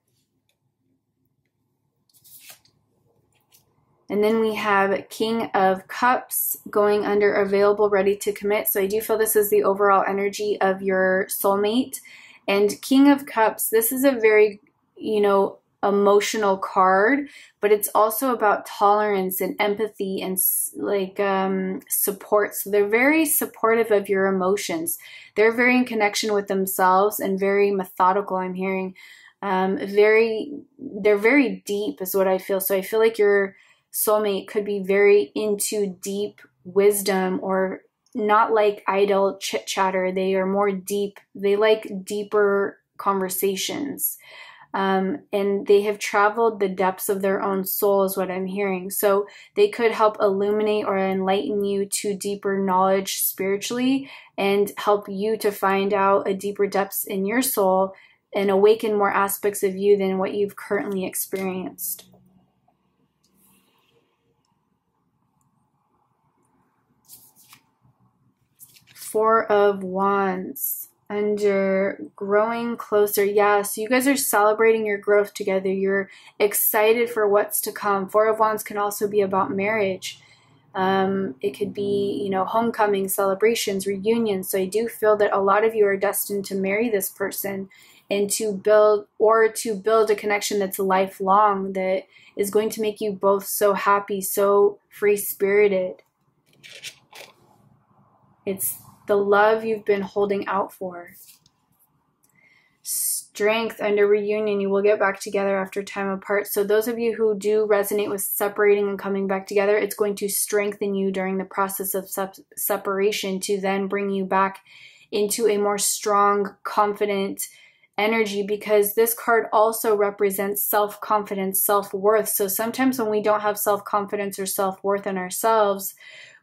And then we have King of Cups going under, available, ready to commit. So I do feel this is the overall energy of your soulmate. And King of Cups, this is a very, you know, emotional card, but it's also about tolerance and empathy and like support. So they're very supportive of your emotions. They're very in connection with themselves and very methodical, I'm hearing. They're very deep is what I feel. So I feel like your soulmate could be very into deep wisdom, or not like idle chit chatter. They are more deep. They like deeper conversations. And they have traveled the depths of their own soul is what I'm hearing. So they could help illuminate or enlighten you to deeper knowledge spiritually and help you to find out a deeper depths in your soul and awaken more aspects of you than what you've currently experienced. Four of Wands under, growing closer. Yeah, so you guys are celebrating your growth together. You're excited for what's to come. Four of Wands can also be about marriage. It could be, you know, homecoming, celebrations, reunions. So I do feel that a lot of you are destined to marry this person and to build a connection that's lifelong, that is going to make you both so happy, so free-spirited. It's the love you've been holding out for. Strength under, reunion. You will get back together after time apart. So those of you who do resonate with separating and coming back together, it's going to strengthen you during the process of separation to then bring you back into a more strong, confident energy, because this card also represents self-confidence, self-worth. So sometimes when we don't have self-confidence or self-worth in ourselves,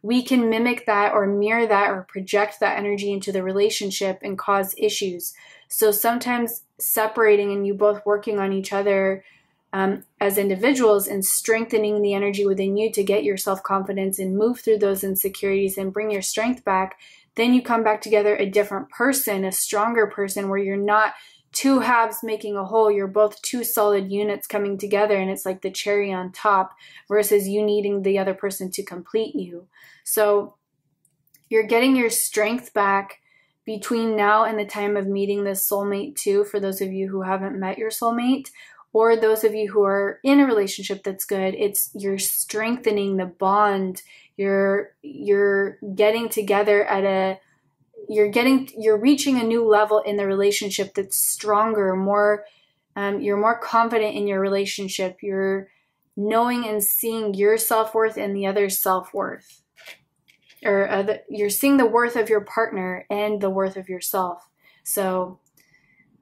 we can mimic that or mirror that or project that energy into the relationship and cause issues. So sometimes separating and you both working on each other as individuals and strengthening the energy within you to get your self-confidence and move through those insecurities and bring your strength back, then you come back together a different person, a stronger person, where you're not two halves making a whole. You're both two solid units coming together, and it's like the cherry on top versus you needing the other person to complete you. So you're getting your strength back between now and the time of meeting this soulmate too, for those of you who haven't met your soulmate, or those of you who are in a relationship that's good. It's you're strengthening the bond. You're getting together at a, you're reaching a new level in the relationship that's stronger, more, you're more confident in your relationship. You're knowing and seeing your self-worth and the other's self-worth. Or you're seeing the worth of your partner and the worth of yourself. So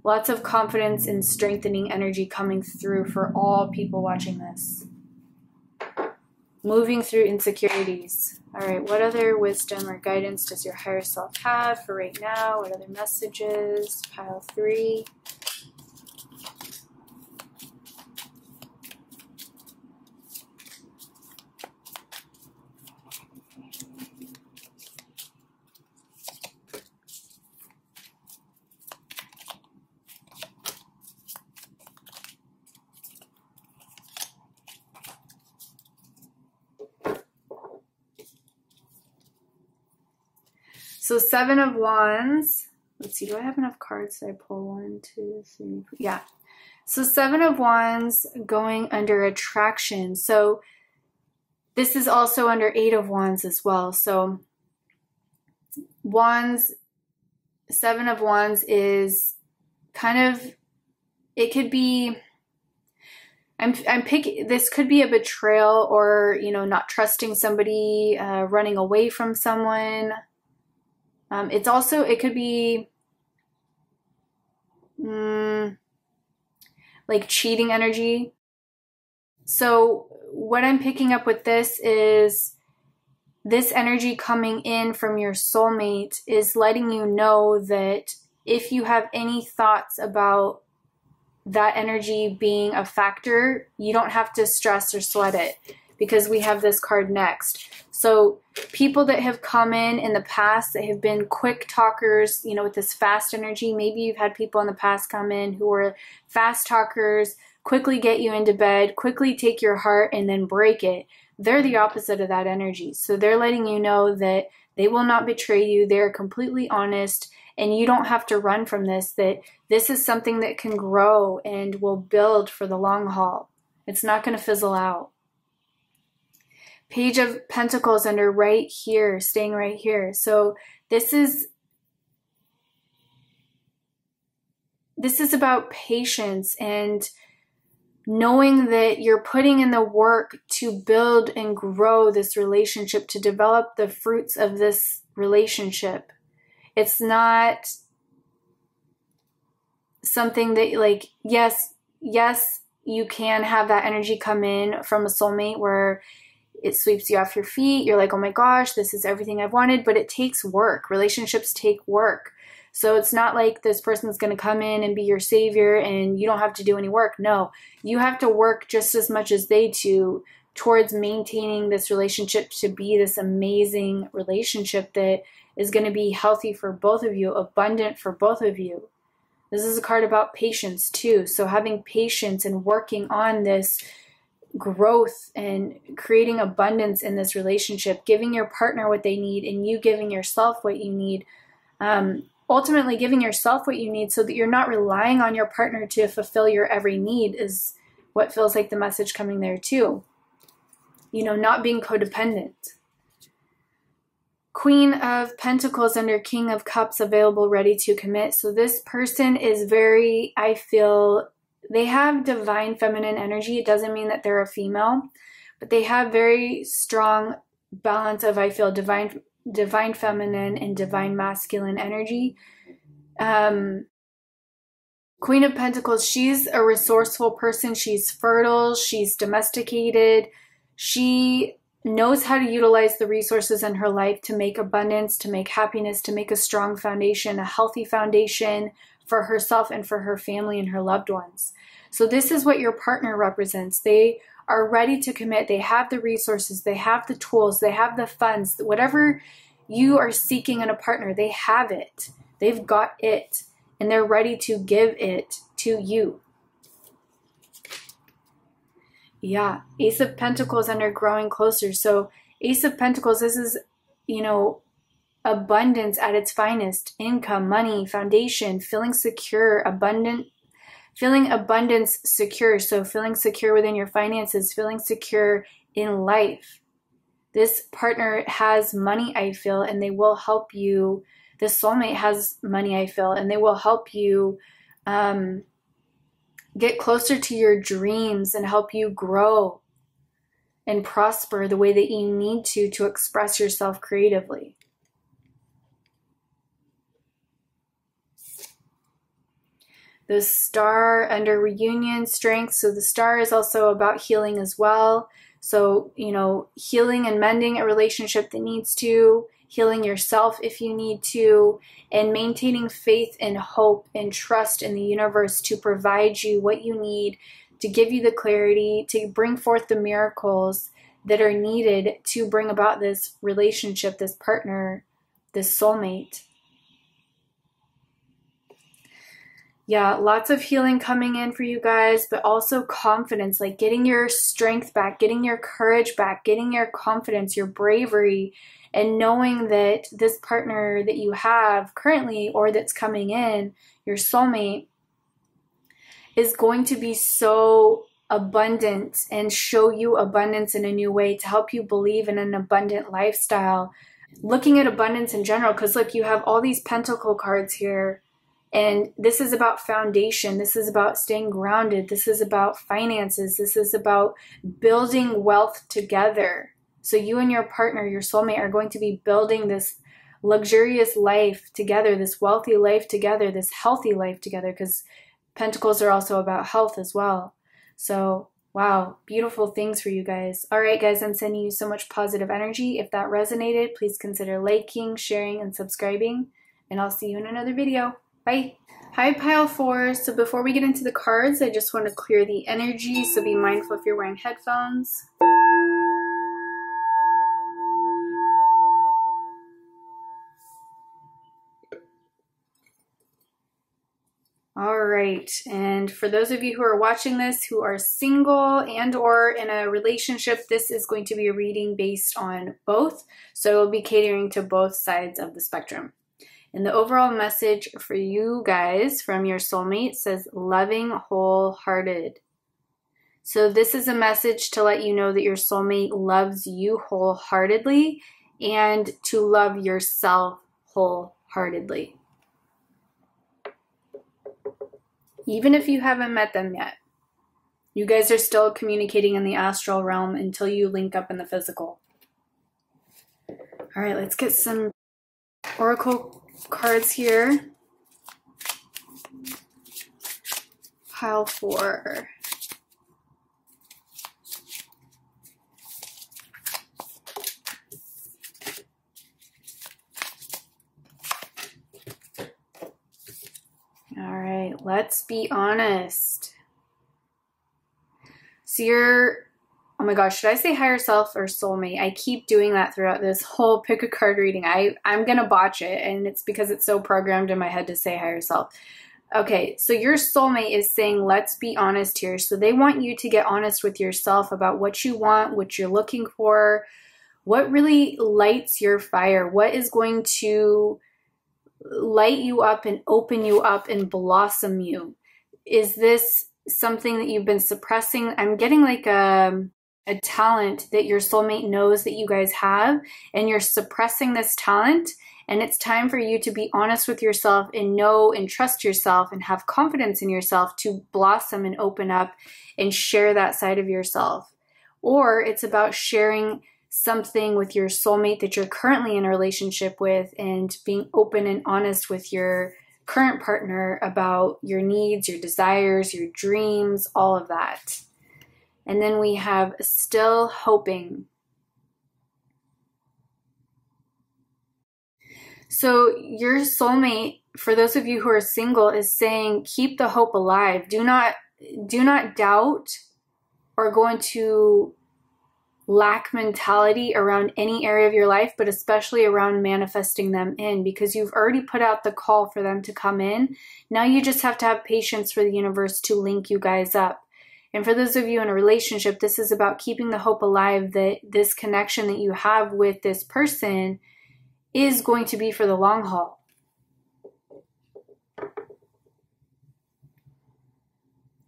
lots of confidence and strengthening energy coming through for all people watching this. Moving through insecurities. All right, what other wisdom or guidance does your higher self have for right now? What other messages? Pile 3. So 7 of Wands. Let's see, do I have enough cards? Did I pull 1, 2, 3? Yeah. So 7 of Wands going under attraction. So this is also under 8 of Wands as well. So Wands, 7 of Wands is kind of, it could be, I'm picking, this could be a betrayal or, you know, not trusting somebody, running away from someone. It's also, it could be like cheating energy. So what I'm picking up with this is this energy coming in from your soulmate is letting you know that if you have any thoughts about that energy being a factor, you don't have to stress or sweat it, because we have this card next. So people that have come in the past that have been quick talkers, you know, with this fast energy, maybe you've had people in the past come in who were fast talkers, quickly get you into bed, quickly take your heart and then break it. They're the opposite of that energy. So they're letting you know that they will not betray you. They're completely honest, and you don't have to run from this, that this is something that can grow and will build for the long haul. It's not going to fizzle out. Page of Pentacles under right here, staying right here. So this is about patience and knowing that you're putting in the work to build and grow this relationship, to develop the fruits of this relationship. It's not something that, like, yes, you can have that energy come in from a soulmate where it sweeps you off your feet. You're like, oh my gosh, this is everything I've wanted, but it takes work. Relationships take work. So it's not like this person's going to come in and be your savior and you don't have to do any work. No, you have to work just as much as they do towards maintaining this relationship to be this amazing relationship that is going to be healthy for both of you, abundant for both of you. This is a card about patience too. So having patience and working on this growth and creating abundance in this relationship, giving your partner what they need and you giving yourself what you need. Ultimately giving yourself what you need so that you're not relying on your partner to fulfill your every need is what feels like the message coming there too. You know, not being codependent. Queen of Pentacles under King of Cups available, ready to commit. So this person is very, I feel, they have divine feminine energy. It doesn't mean that they're a female, but they have very strong balance of, I feel, divine feminine and divine masculine energy. Queen of Pentacles, she's a resourceful person. She's fertile. She's domesticated. She knows how to utilize the resources in her life to make abundance, to make happiness, to make a strong foundation, a healthy foundation for herself and for her family and her loved ones. So this is what your partner represents. They are ready to commit. They have the resources. They have the tools. They have the funds. Whatever you are seeking in a partner, they have it. They've got it. And they're ready to give it to you. Yeah, Ace of Pentacles under growing closer. So Ace of Pentacles, this is, you know, abundance at its finest. Income, money, foundation, feeling secure, abundant, feeling abundance secure. So feeling secure within your finances, feeling secure in life. This partner has money, I feel, and they will help you. This soulmate has money, I feel, and they will help you get closer to your dreams and help you grow and prosper the way that you need to express yourself creatively. The Star under reunion, strength. So the Star is also about healing as well. So, you know, healing and mending a relationship that needs to, healing yourself if you need to, and maintaining faith and hope and trust in the universe to provide you what you need, to give you the clarity, to bring forth the miracles that are needed to bring about this relationship, this partner, this soulmate. Yeah, lots of healing coming in for you guys, but also confidence, like getting your strength back, getting your courage back, getting your confidence, your bravery, and knowing that this partner that you have currently or that's coming in, your soulmate, is going to be so abundant and show you abundance in a new way to help you believe in an abundant lifestyle. Looking at abundance in general, because look, you have all these pentacle cards here, and this is about foundation. This is about staying grounded. This is about finances. This is about building wealth together. So you and your partner, your soulmate, are going to be building this luxurious life together, this wealthy life together, this healthy life together, because Pentacles are also about health as well. So, wow, beautiful things for you guys. All right, guys, I'm sending you so much positive energy. If that resonated, please consider liking, sharing, and subscribing. And I'll see you in another video. Bye. Hi, Pile 4. So before we get into the cards, I just want to clear the energy. So be mindful if you're wearing headphones. All right, and for those of you who are watching this who are single and or in a relationship, this is going to be a reading based on both, so it will be catering to both sides of the spectrum. And the overall message for you guys from your soulmate says loving wholehearted. So this is a message to let you know that your soulmate loves you wholeheartedly and to love yourself wholeheartedly. Even if you haven't met them yet, you guys are still communicating in the astral realm until you link up in the physical. All right, let's get some oracle cards here. Pile 4. All right, let's be honest. So oh my gosh, should I say higher self or soulmate? I keep doing that throughout this whole pick a card reading. I'm going to botch it, and it's because it's so programmed in my head to say higher self. Okay, so your soulmate is saying, let's be honest here. So they want you to get honest with yourself about what you want, what you're looking for, what really lights your fire, what is going to light you up and open you up and blossom you. Is this something that you've been suppressing? I'm getting like a talent that your soulmate knows that you guys have, and you're suppressing this talent, and it's time for you to be honest with yourself and know and trust yourself and have confidence in yourself to blossom and open up and share that side of yourself. Or it's about sharing something with your soulmate that you're currently in a relationship with and being open and honest with your current partner about your needs, your desires, your dreams, all of that. And then we have still hoping. So your soulmate, for those of you who are single, is saying keep the hope alive. Do not doubt or go into lack mentality around any area of your life, but especially around manifesting them in, because you've already put out the call for them to come in. Now you just have to have patience for the universe to link you guys up. And for those of you in a relationship, this is about keeping the hope alive that this connection that you have with this person is going to be for the long haul.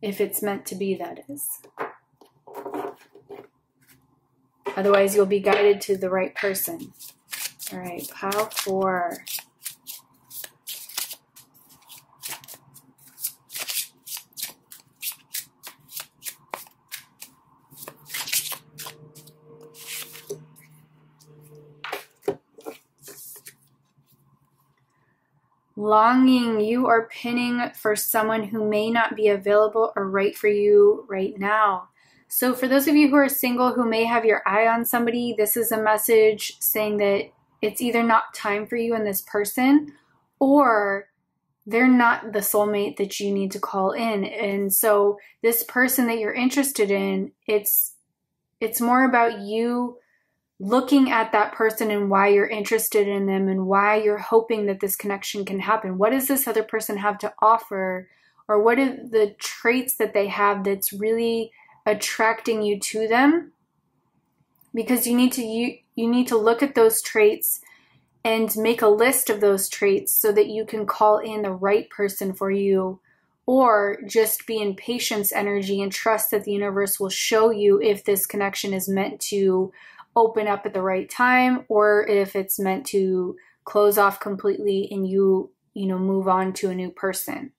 If it's meant to be, that is. Otherwise, you'll be guided to the right person. All right, pile 4. Longing, you are pinning for someone who may not be available or right for you right now. So for those of you who are single who may have your eye on somebody, this is a message saying that it's either not time for you and this person, or they're not the soulmate that you need to call in. And so this person that you're interested in, it's more about you looking at that person and why you're interested in them and why you're hoping that this connection can happen. What does this other person have to offer? Or what are the traits that they have that's really attracting you to them? because you need to look at those traits and make a list of those traits so that you can call in the right person for you, or just be in patience energy and trust that the universe will show you if this connection is meant to open up at the right time, or if it's meant to close off completely and you move on to a new person.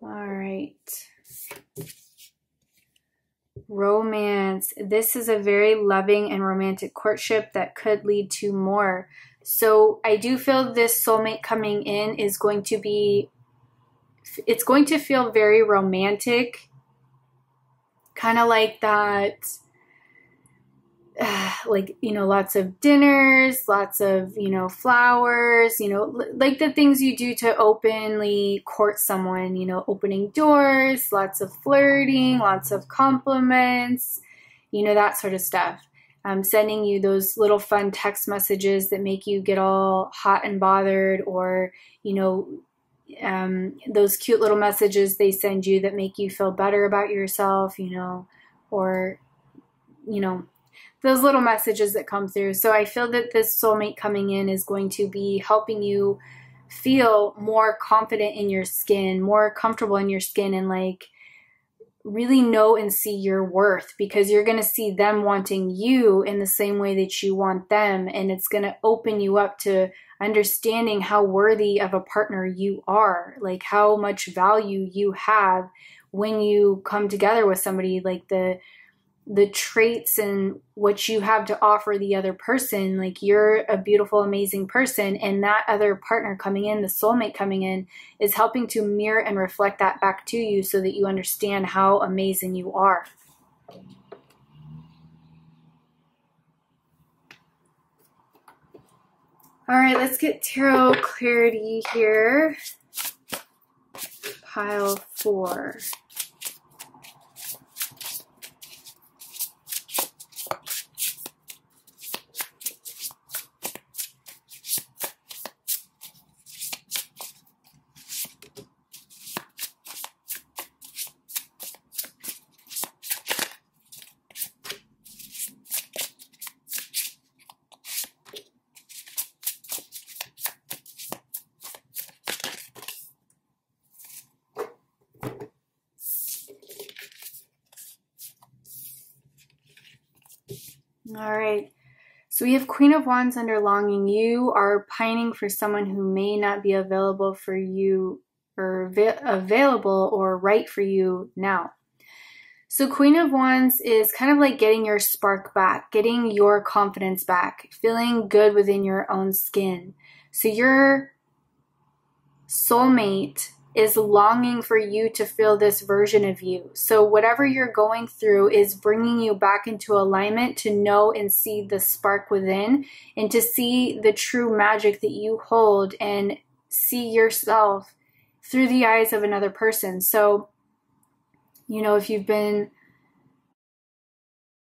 All right. Romance. This is a very loving and romantic courtship that could lead to more. So I do feel this soulmate coming in is going to be, it's going to feel very romantic. Kind of like that, like, lots of dinners, lots of, flowers, like the things you do to openly court someone, opening doors, lots of flirting, lots of compliments, that sort of stuff. Sending you those little fun text messages that make you get all hot and bothered, or, those cute little messages they send you that make you feel better about yourself, or, those little messages that come through. So I feel that this soulmate coming in is going to be helping you feel more confident in your skin, more comfortable in your skin, and like really know and see your worth, because you're going to see them wanting you in the same way that you want them. And it's going to open you up to understanding how worthy of a partner you are, like how much value you have when you come together with somebody, like the traits and what you have to offer the other person. Like, you're a beautiful, amazing person, and that other partner coming in, the soulmate coming in, is helping to mirror and reflect that back to you so that you understand how amazing you are. All right, let's get tarot clarity here. Pile 4. All right, so we have Queen of Wands under longing. You are pining for someone who may not be available for you, or available or right for you now. So Queen of Wands is kind of like getting your spark back, getting your confidence back, feeling good within your own skin. So your soulmate is longing for you to feel this version of you. So whatever you're going through is bringing you back into alignment to know and see the spark within, and to see the true magic that you hold and see yourself through the eyes of another person. So, if you've been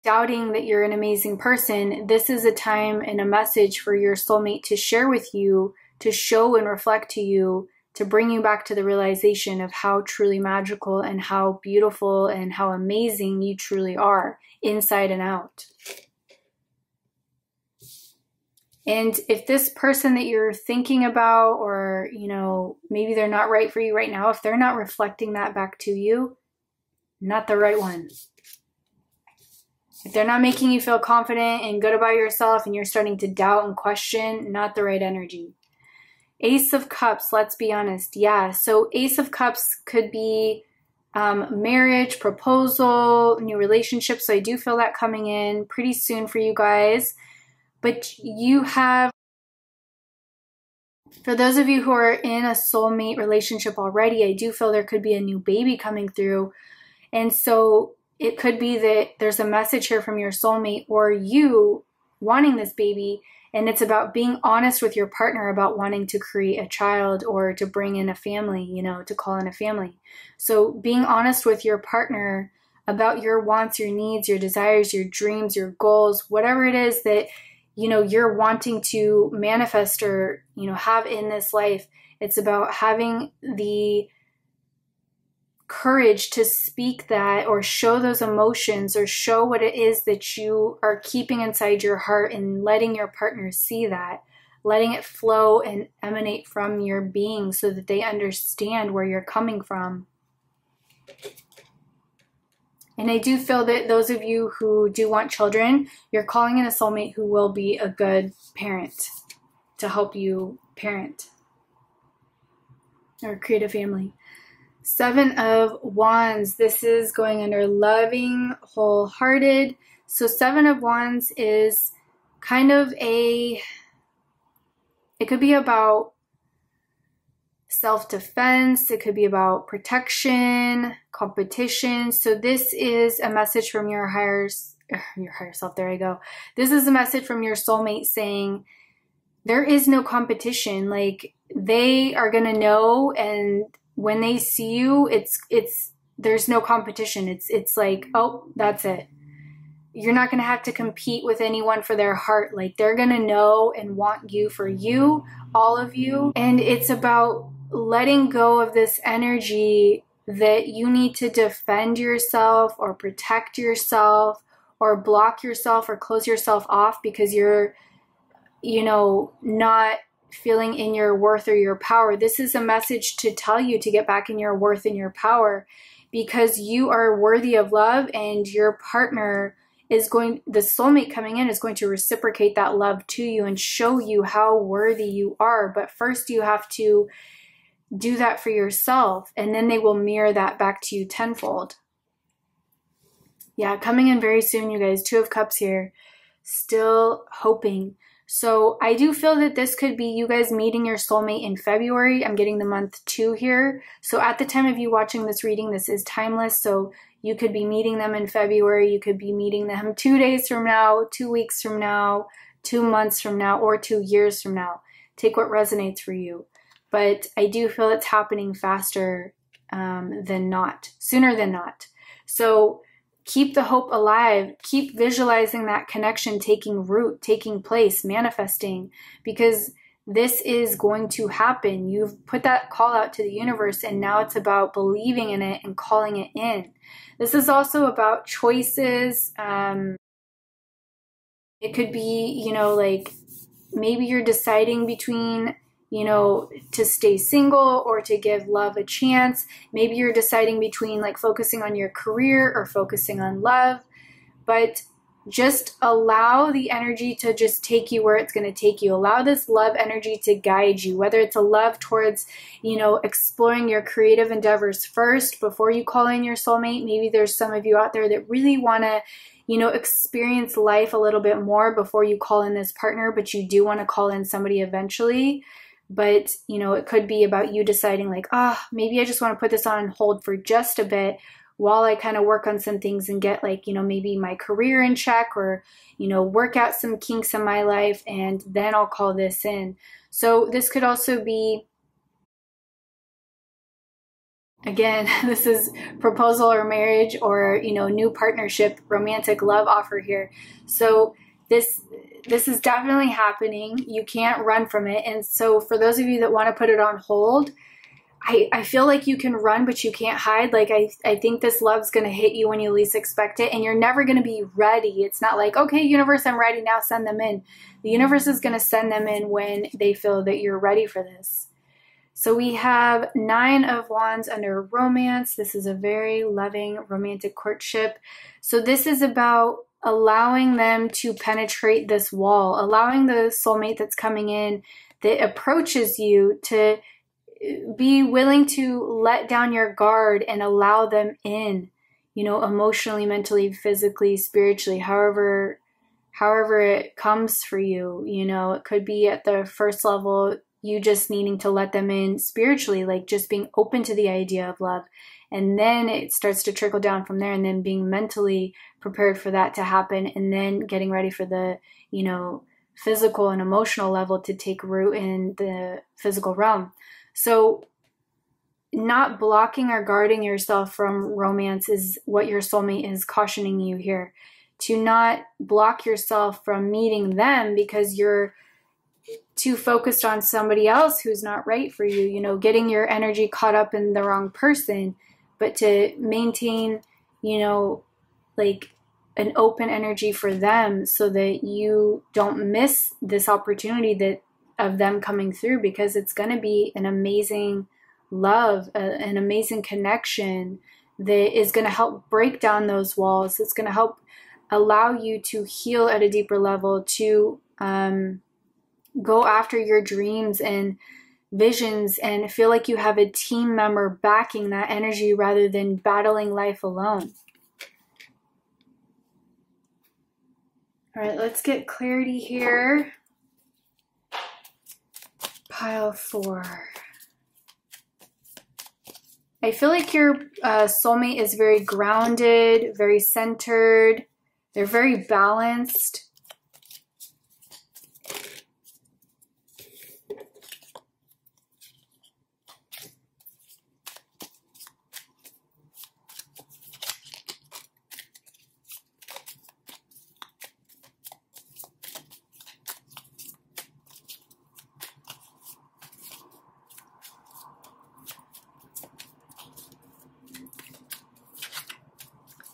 doubting that you're an amazing person, this is a time and a message for your soulmate to share with you, to show and reflect to you, to bring you back to the realization of how truly magical and how beautiful and how amazing you truly are, inside and out. And if this person that you're thinking about, or, maybe they're not right for you right now, if they're not reflecting that back to you, not the right one. If they're not making you feel confident and good about yourself and you're starting to doubt and question, not the right energy. Ace of Cups, let's be honest. Yeah, so Ace of Cups could be marriage, proposal, new relationship. So I do feel that coming in pretty soon for you guys. But you have, for those of you who are in a soulmate relationship already, I do feel there could be a new baby coming through. And so it could be that there's a message here from your soulmate, or you wanting this baby. And it's about being honest with your partner about wanting to create a child, or to bring in a family, to call in a family. So being honest with your partner about your wants, your needs, your desires, your dreams, your goals, whatever it is that, you're wanting to manifest or, have in this life. It's about having the courage to speak that, or show those emotions, or show what it is that you are keeping inside your heart, and letting your partner see that, letting it flow and emanate from your being so that they understand where you're coming from. And I do feel that those of you who do want children, you're calling in a soulmate who will be a good parent to help you parent or create a family. 7 of Wands. This is going under loving, wholehearted. So 7 of Wands is kind of it could be about self-defense. It could be about protection, competition. So this is a message from your higher self. There I go. This is a message from your soulmate saying, there is no competition. Like, they are going to know, and when they see you, there's no competition. It's like, oh, that's it. You're not going to have to compete with anyone for their heart. Like, they're going to know and want you for you, all of you. And it's about letting go of this energy that you need to defend yourself or protect yourself or block yourself or close yourself off because you're, not feeling in your worth or your power. This is a message to tell you to get back in your worth and your power, because you are worthy of love, and your partner the soulmate coming in is going to reciprocate that love to you and show you how worthy you are. But first you have to do that for yourself, and then they will mirror that back to you tenfold. Yeah, coming in very soon, you guys. 2 of Cups here. Still hoping. So I do feel that this could be you guys meeting your soulmate in February. I'm getting the month 2 here. So at the time of you watching this reading, this is timeless. So you could be meeting them in February. You could be meeting them 2 days from now, 2 weeks from now, 2 months from now, or 2 years from now. Take what resonates for you. But I do feel it's happening faster than not, sooner than not. So keep the hope alive. Keep visualizing that connection taking root, taking place, manifesting, because this is going to happen. You've put that call out to the universe, and now it's about believing in it and calling it in. This is also about choices. It could be, like maybe you're deciding between, to stay single or to give love a chance. Maybe you're deciding between like focusing on your career or focusing on love, but just allow the energy to just take you where it's going to take you. Allow this love energy to guide you, whether it's a love towards, exploring your creative endeavors first before you call in your soulmate. Maybe there's some of you out there that really want to, experience life a little bit more before you call in this partner, but you do want to call in somebody eventually. But, it could be about you deciding like, maybe I just want to put this on hold for just a bit while I kind of work on some things and get like, maybe my career in check, or, work out some kinks in my life, and then I'll call this in. So this could also be, again, this is proposal or marriage or, new partnership, romantic love offer here. So this is definitely happening. You can't run from it. And so for those of you that want to put it on hold, I feel like you can run, but you can't hide. Like, I think this love's going to hit you when you least expect it, and you're never going to be ready. It's not like, okay, universe, I'm ready now, send them in. The universe is going to send them in when they feel that you're ready for this. So we have 9 of Wands under romance. This is a very loving romantic courtship. So this is about allowing them to penetrate this wall, allowing the soulmate that's coming in that approaches you to be willing to let down your guard and allow them in, emotionally, mentally, physically, spiritually, however it comes for you. It could be at the first level, you just needing to let them in spiritually, like just being open to the idea of love. And then it starts to trickle down from there, and then being mentally prepared for that to happen, and then getting ready for the, physical and emotional level to take root in the physical realm. So not blocking or guarding yourself from romance is what your soulmate is cautioning you here. To not block yourself from meeting them because you're too focused on somebody else who's not right for you, getting your energy caught up in the wrong person. but to maintain, you know, like an open energy for them so that you don't miss this opportunity that of them coming through, because it's going to be an amazing love, an amazing connection that is going to help break down those walls. It's going to help allow you to heal at a deeper level, to go after your dreams and visions and feel like you have a team member backing that energy rather than battling life alone. All right, let's get clarity here. Pile 4. I feel like your soulmate is very grounded, very centered. They're very balanced.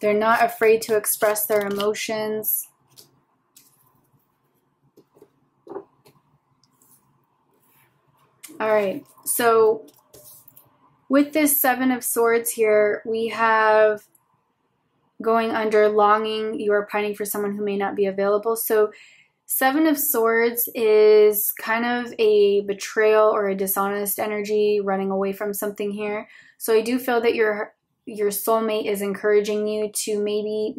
They're not afraid to express their emotions. All right, so with this 7 of Swords here, we have going under longing. You are pining for someone who may not be available. So 7 of Swords is kind of a betrayal or a dishonest energy, running away from something here. So I do feel that your soulmate is encouraging you to maybe,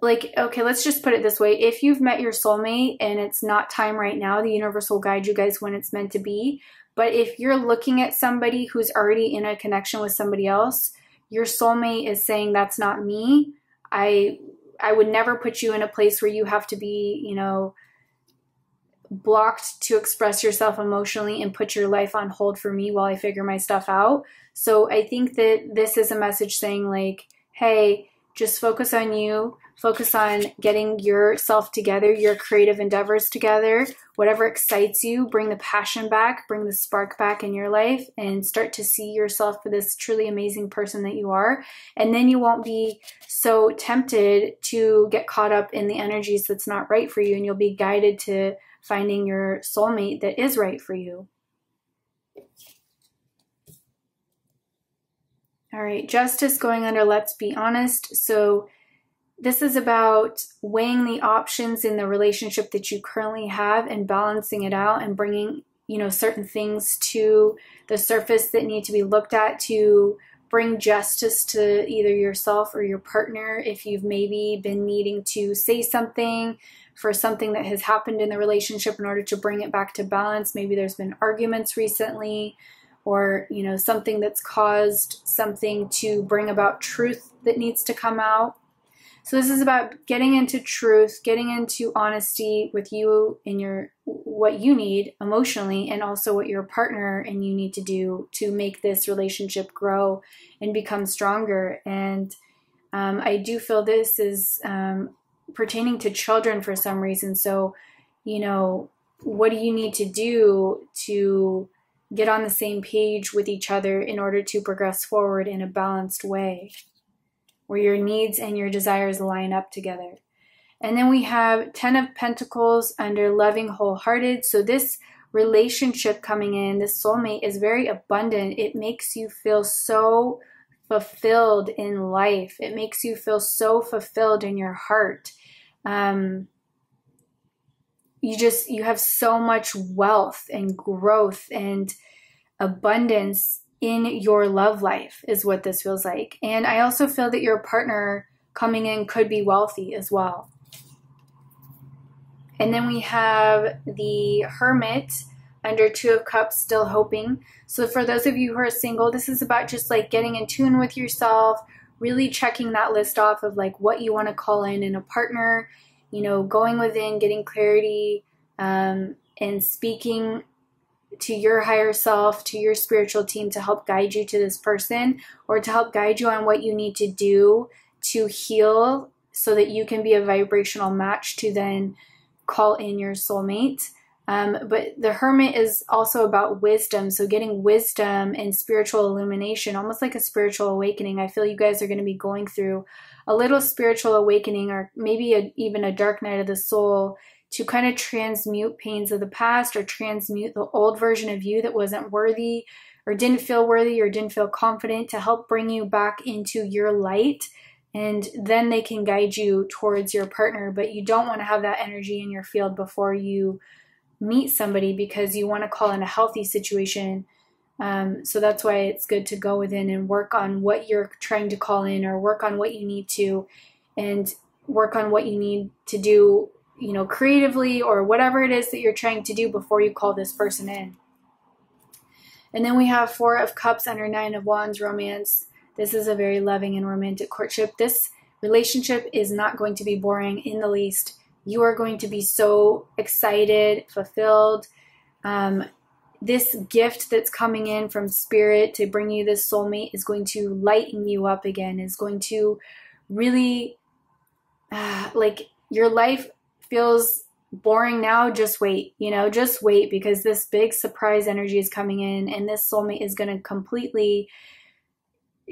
like, okay, let's just put it this way. If you've met your soulmate and it's not time right now, the universe will guide you guys when it's meant to be. But if you're looking at somebody who's already in a connection with somebody else, your soulmate is saying, that's not me. I would never put you in a place where you have to be, you know, blocked to express yourself emotionally and put your life on hold for me while I figure my stuff out. So I think that this is a message saying like, hey, just focus on you, focus on getting yourself together, your creative endeavors together, whatever excites you, bring the passion back, bring the spark back in your life, and start to see yourself for this truly amazing person that you are. And then you won't be so tempted to get caught up in the energies that's not right for you, and you'll be guided to finding your soulmate that is right for you. All right, Justice going under let's be honest. So this is about weighing the options in the relationship that you currently have and balancing it out and bringing, you know, certain things to the surface that need to be looked at to bring justice to either yourself or your partner. If you've maybe been needing to say something for something that has happened in the relationship in order to bring it back to balance, maybe there's been arguments recently, or, you know, something that's caused something to bring about truth that needs to come out. So this is about getting into truth, getting into honesty with you and your what you need emotionally, and also what your partner and you need to do to make this relationship grow and become stronger. And I do feel this is pertaining to children for some reason. So, you know, what do you need to do to get on the same page with each other in order to progress forward in a balanced way, where your needs and your desires line up together? And then we have 10 of Pentacles under loving wholehearted. So this relationship coming in, this soulmate, is very abundant. It makes you feel so fulfilled in life. It makes you feel so fulfilled in your heart. You have so much wealth and growth and abundance in your love life is what this feels like. And I also feel that your partner coming in could be wealthy as well. And then we have the Hermit under 2 of Cups, still hoping. So for those of you who are single, this is about just like getting in tune with yourself, really checking that list off of like what you want to call in a partner, you know, going within, getting clarity, and speaking to your higher self, to your spiritual team to help guide you to this person, or to help guide you on what you need to do to heal so that you can be a vibrational match to then call in your soulmate. But the Hermit is also about wisdom. So getting wisdom and spiritual illumination, almost like a spiritual awakening. I feel you guys are going to be going through a little spiritual awakening, or maybe even a dark night of the soul, to kind of transmute pains of the past, or transmute the old version of you that wasn't worthy, or didn't feel worthy, or didn't feel confident, to help bring you back into your light. And then they can guide you towards your partner. But you don't want to have that energy in your field before you meet somebody, because you want to call in a healthy situation. So that's why it's good to go within and work on what you're trying to call in, or work on what you need to, and work on what you need to do, you know, creatively, or whatever it is that you're trying to do before you call this person in. And then we have Four of Cups under Nine of Wands, romance. This is a very loving and romantic courtship. This relationship is not going to be boring in the least. You are going to be so excited, fulfilled. This gift that's coming in from Spirit to bring you this soulmate is going to lighten you up again, is going to really, like, your life feels boring now. Just wait, you know, just wait, because this big surprise energy is coming in, and this soulmate is going to completely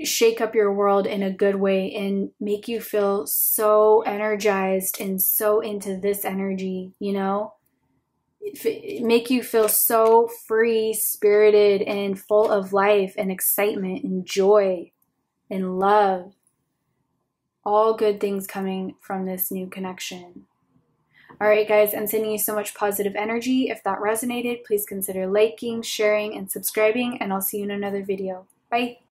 shake up your world in a good way and make you feel so energized and so into this energy, you know, make you feel so free, spirited, and full of life and excitement and joy and love. All good things coming from this new connection. All right, guys, I'm sending you so much positive energy. If that resonated, please consider liking, sharing, and subscribing, and I'll see you in another video. Bye.